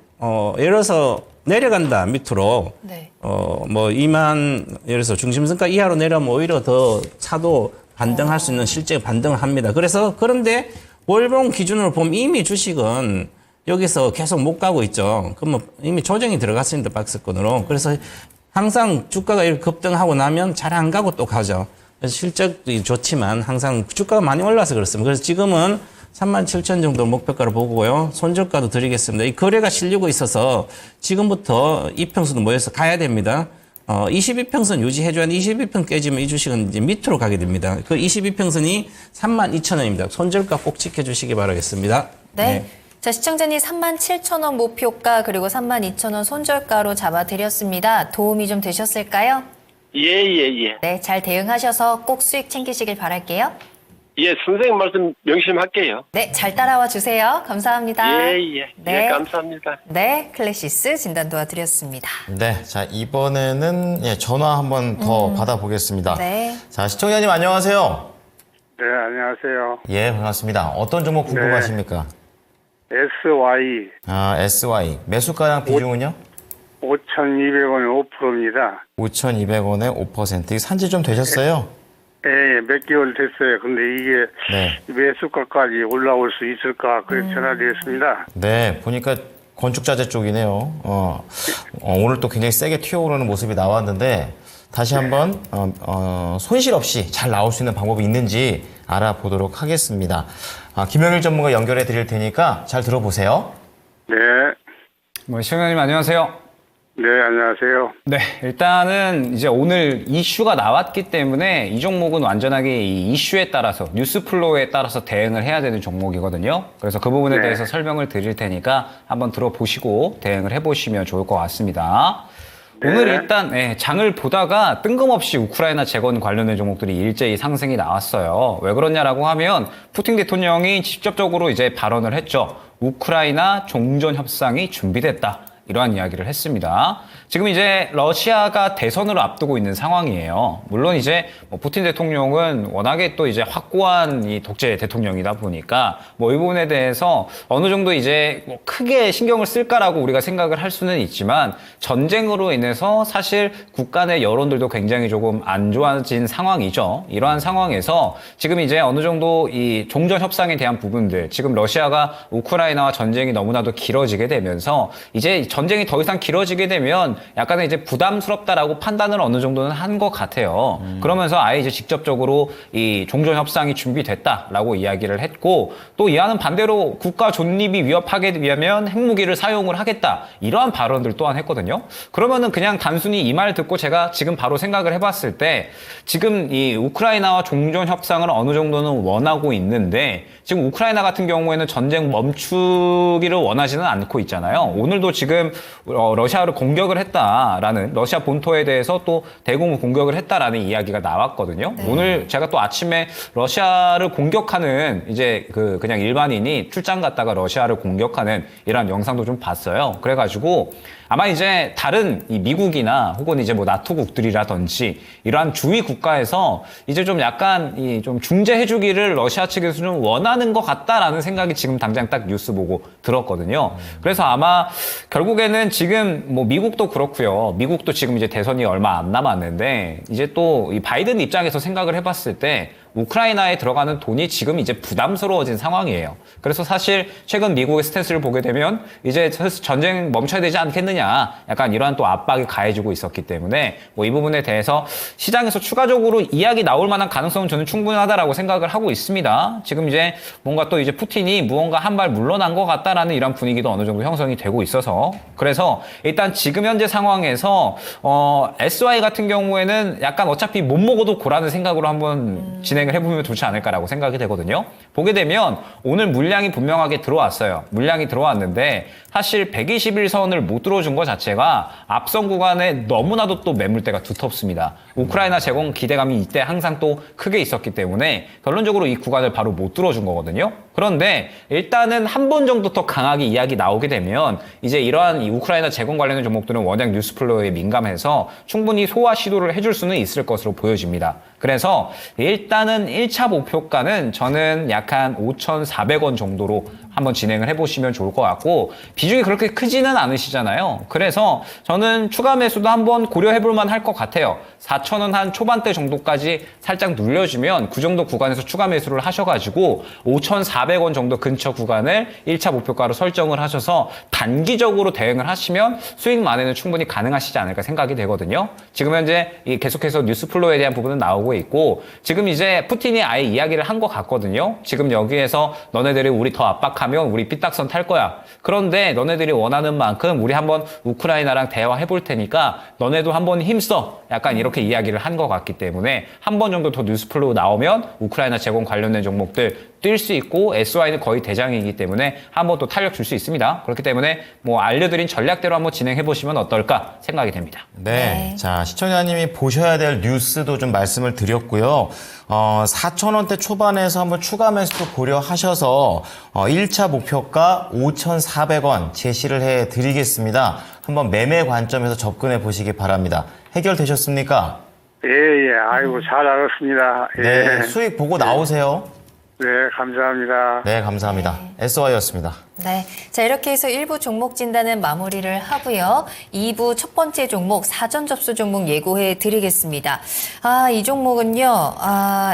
예를 들어서 내려간다 밑으로 네. 뭐 2만 예를 들어서 중심선가 이하로 내려면 오히려 더 차도 반등할 수 있는 실제 반등을 합니다. 그래서 그런데 월봉 기준으로 보면 이미 주식은 여기서 계속 못 가고 있죠. 그러면 이미 조정이 들어갔습니다. 박스권으로. 그래서 항상 주가가 이렇게 급등하고 나면 잘 안 가고 또 가죠. 그래서 실적이 좋지만 항상 주가가 많이 올라서 그렇습니다. 그래서 지금은 37,000 정도 목표가를 보고요. 손절가도 드리겠습니다. 이 거래가 실리고 있어서 지금부터 이평선도 모여서 가야 됩니다. 22평선 유지해줘야 22평 깨지면 이 주식은 이제 밑으로 가게 됩니다. 그 22평선이 32,000원입니다. 손절가 꼭 지켜주시기 바라겠습니다. 네. 자, 시청자님 37,000원 목표가 그리고 32,000원 손절가로 잡아드렸습니다. 도움이 좀 되셨을까요? 예. 네, 잘 대응하셔서 꼭 수익 챙기시길 바랄게요. 예, 선생님 말씀 명심할게요. 네, 잘 따라와 주세요. 감사합니다. 예, 네. 감사합니다. 네, 클래시스 진단 도와드렸습니다. 네, 자 이번에는 전화 한번 더 받아보겠습니다. 네. 자 시청자님 안녕하세요. 네, 안녕하세요. 예, 반갑습니다. 어떤 종목 궁금하십니까? SY SY 매수가랑 비중은요? 5,200원에 5%입니다. 5,200원에 5%. 이거 산지 좀 되셨어요? 예, 몇 개월 됐어요. 근데 이게 네. 매수가까지 올라올 수 있을까? 그래서 전화드렸습니다. 네, 보니까 건축자재 쪽이네요. 오늘 또 굉장히 세게 튀어오르는 모습이 나왔는데 다시 한번 손실 없이 잘 나올 수 있는 방법이 있는지 알아보도록 하겠습니다. 김영일 전문가 연결해 드릴 테니까 잘 들어보세요. 네. 시청자님 안녕하세요. 네, 안녕하세요. 네, 일단은 이제 오늘 이슈가 나왔기 때문에 이 종목은 완전하게 이 이슈에 따라서 뉴스 플로우에 따라서 대응을 해야 되는 종목이거든요. 그래서 그 부분에 네. 대해서 설명을 드릴 테니까 한번 들어보시고 대응을 해보시면 좋을 것 같습니다. 오늘 일단 장을 보다가 뜬금없이 우크라이나 재건 관련된 종목들이 일제히 상승이 나왔어요. 왜 그러냐라고 하면 푸틴 대통령이 직접적으로 이제 발언을 했죠. 우크라이나 종전 협상이 준비됐다. 이러한 이야기를 했습니다. 지금 이제 러시아가 대선을 앞두고 있는 상황이에요. 물론 이제 뭐 푸틴 대통령은 워낙에 또 이제 확고한 이 독재 대통령이다 보니까 뭐 이 부분에 대해서 어느 정도 이제 뭐 크게 신경을 쓸까라고 우리가 생각을 할 수는 있지만 전쟁으로 인해서 사실 국가 내 여론들도 굉장히 조금 안 좋아진 상황이죠. 이러한 상황에서 지금 이제 어느 정도 이 종전 협상에 대한 부분들, 지금 러시아가 우크라이나와 전쟁이 너무나도 길어지게 되면서 이제 전쟁이 더 이상 길어지게 되면 약간은 이제 부담스럽다라고 판단을 어느 정도는 한 것 같아요. 그러면서 아예 이제 직접적으로 이 종전 협상이 준비됐다라고 이야기를 했고, 또 이와는 반대로 국가 존립이 위협하게 되면 핵무기를 사용을 하겠다, 이러한 발언들 또한 했거든요. 그러면은 그냥 단순히 이 말 듣고 제가 지금 바로 생각을 해봤을 때 지금 이 우크라이나와 종전 협상을 어느 정도는 원하고 있는데 지금 우크라이나 같은 경우에는 전쟁 멈추기를 원하지는 않고 있잖아요. 오늘도 지금 러시아를 공격을 했다라는, 러시아 본토에 대해서 또 대공 공격을 했다라는 이야기가 나왔거든요. 오늘 제가 또 아침에 러시아를 공격하는 이제 그냥 일반인이 출장 갔다가 러시아를 공격하는 이런 영상도 좀 봤어요. 그래가지고 아마 이제 다른 이 미국이나 혹은 이제 뭐 나토국들이라든지 이러한 주위 국가에서 이제 좀 약간 이 좀 중재해주기를 러시아 측에서 좀 원하는 것 같다라는 생각이 지금 당장 딱 뉴스 보고 들었거든요. 그래서 아마 결국에는 지금 뭐 미국도 그렇고요. 미국도 지금 이제 대선이 얼마 안 남았는데 이제 또 이 바이든 입장에서 생각을 해봤을 때 우크라이나에 들어가는 돈이 지금 이제 부담스러워진 상황이에요. 그래서 사실 최근 미국의 스탠스를 보게 되면 이제 전쟁 멈춰야 되지 않겠느냐, 약간 이러한 또 압박이 가해지고 있었기 때문에 뭐 이 부분에 대해서 시장에서 추가적으로 이야기 나올 만한 가능성은 저는 충분하다라고 생각을 하고 있습니다. 지금 이제 뭔가 또 이제 푸틴이 무언가 한 발 물러난 것 같다라는 이런 분위기도 어느 정도 형성이 되고 있어서, 그래서 일단 지금 현재 상황에서 SY 같은 경우에는 약간 어차피 못 먹어도 고라는 생각으로 한번 진행을 해보면 좋지 않을까라고 생각이 되거든요. 보게 되면 오늘 물량이 분명하게 들어왔어요. 물량이 들어왔는데 사실 121선을 못 들어준 것 자체가 앞선 구간에 너무나도 또 매물대가 두텁습니다. 우크라이나 재건 기대감이 이때 항상 또 크게 있었기 때문에 결론적으로 이 구간을 바로 못 들어준 거거든요. 그런데 일단은 한 번 정도 더 강하게 이야기 나오게 되면 이제 이러한 이 우크라이나 재건 관련된 종목들은 워낙 뉴스플로우에 민감해서 충분히 소화 시도를 해줄 수는 있을 것으로 보여집니다. 그래서 일단은 1차 목표가는 저는 약간 5,400원 정도로 한번 진행을 해보시면 좋을 것 같고, 비중이 그렇게 크지는 않으시잖아요. 그래서 저는 추가 매수도 한번 고려해볼 만할 것 같아요. 4,000원 한 초반대 정도까지 살짝 눌려주면 그 정도 구간에서 추가 매수를 하셔가지고 5,400원 정도 근처 구간을 1차 목표가로 설정을 하셔서 단기적으로 대응을 하시면 수익 만회는 충분히 가능하시지 않을까 생각이 되거든요. 지금 현재 계속해서 뉴스 플로우에 대한 부분은 나오고 있고, 지금 이제 푸틴이 아예 이야기를 한 것 같거든요. 지금 여기에서 너네들이 우리 더 압박하면 우리 삐딱선 탈 거야. 그런데 너네들이 원하는 만큼 우리 한번 우크라이나랑 대화해 볼 테니까 너네도 한번 힘써. 약간 이렇게 이야기를 한 것 같기 때문에 한 번 정도 더 뉴스 플로우 나오면 우크라이나 재건 관련된 종목들 뛸 수 있고, SY는 거의 대장이기 때문에 한번 또 탄력 줄 수 있습니다. 그렇기 때문에 뭐 알려드린 전략대로 한번 진행해 보시면 어떨까 생각이 됩니다. 네. 자, 시청자님이 보셔야 될 뉴스도 좀 말씀을 드렸고요. 4,000원대 초반에서 한번 추가 매수도 고려하셔서 1차 목표가 5,400원 제시를 해 드리겠습니다. 한번 매매 관점에서 접근해 보시기 바랍니다. 해결되셨습니까? 예, 아이고, 잘 알았습니다. 예. 네. 수익 보고 나오세요. 네, 감사합니다. 네, 감사합니다. SY였습니다. 네. 자, 이렇게 해서 1부 종목 진단은 마무리를 하고요. 2부 첫 번째 종목, 사전 접수 종목 예고해 드리겠습니다. 이 종목은요,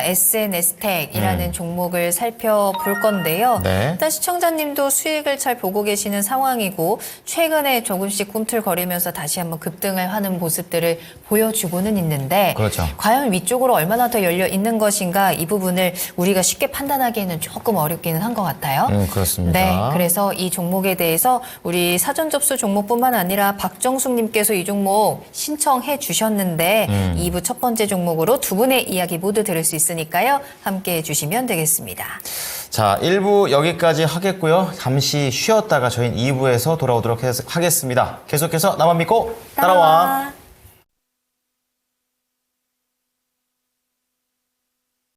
SNS텍이라는 종목을 살펴볼 건데요. 네. 일단 시청자님도 수익을 잘 보고 계시는 상황이고, 최근에 조금씩 꿈틀거리면서 다시 한번 급등을 하는 모습들을 보여주고는 있는데, 그렇죠. 과연 위쪽으로 얼마나 더 열려 있는 것인가, 이 부분을 우리가 쉽게 판단하기에는 조금 어렵기는 한 것 같아요. 그렇습니다. 네. 그래서 그래서 이 종목에 대해서 우리 사전 접수 종목뿐만 아니라 박정숙님께서 이 종목 신청해 주셨는데 2부 첫 번째 종목으로 두 분의 이야기 모두 들을 수 있으니까요. 함께 해주시면 되겠습니다. 자, 1부 여기까지 하겠고요. 잠시 쉬었다가 저희는 2부에서 돌아오도록 하겠습니다. 계속해서 나만 믿고 따라와.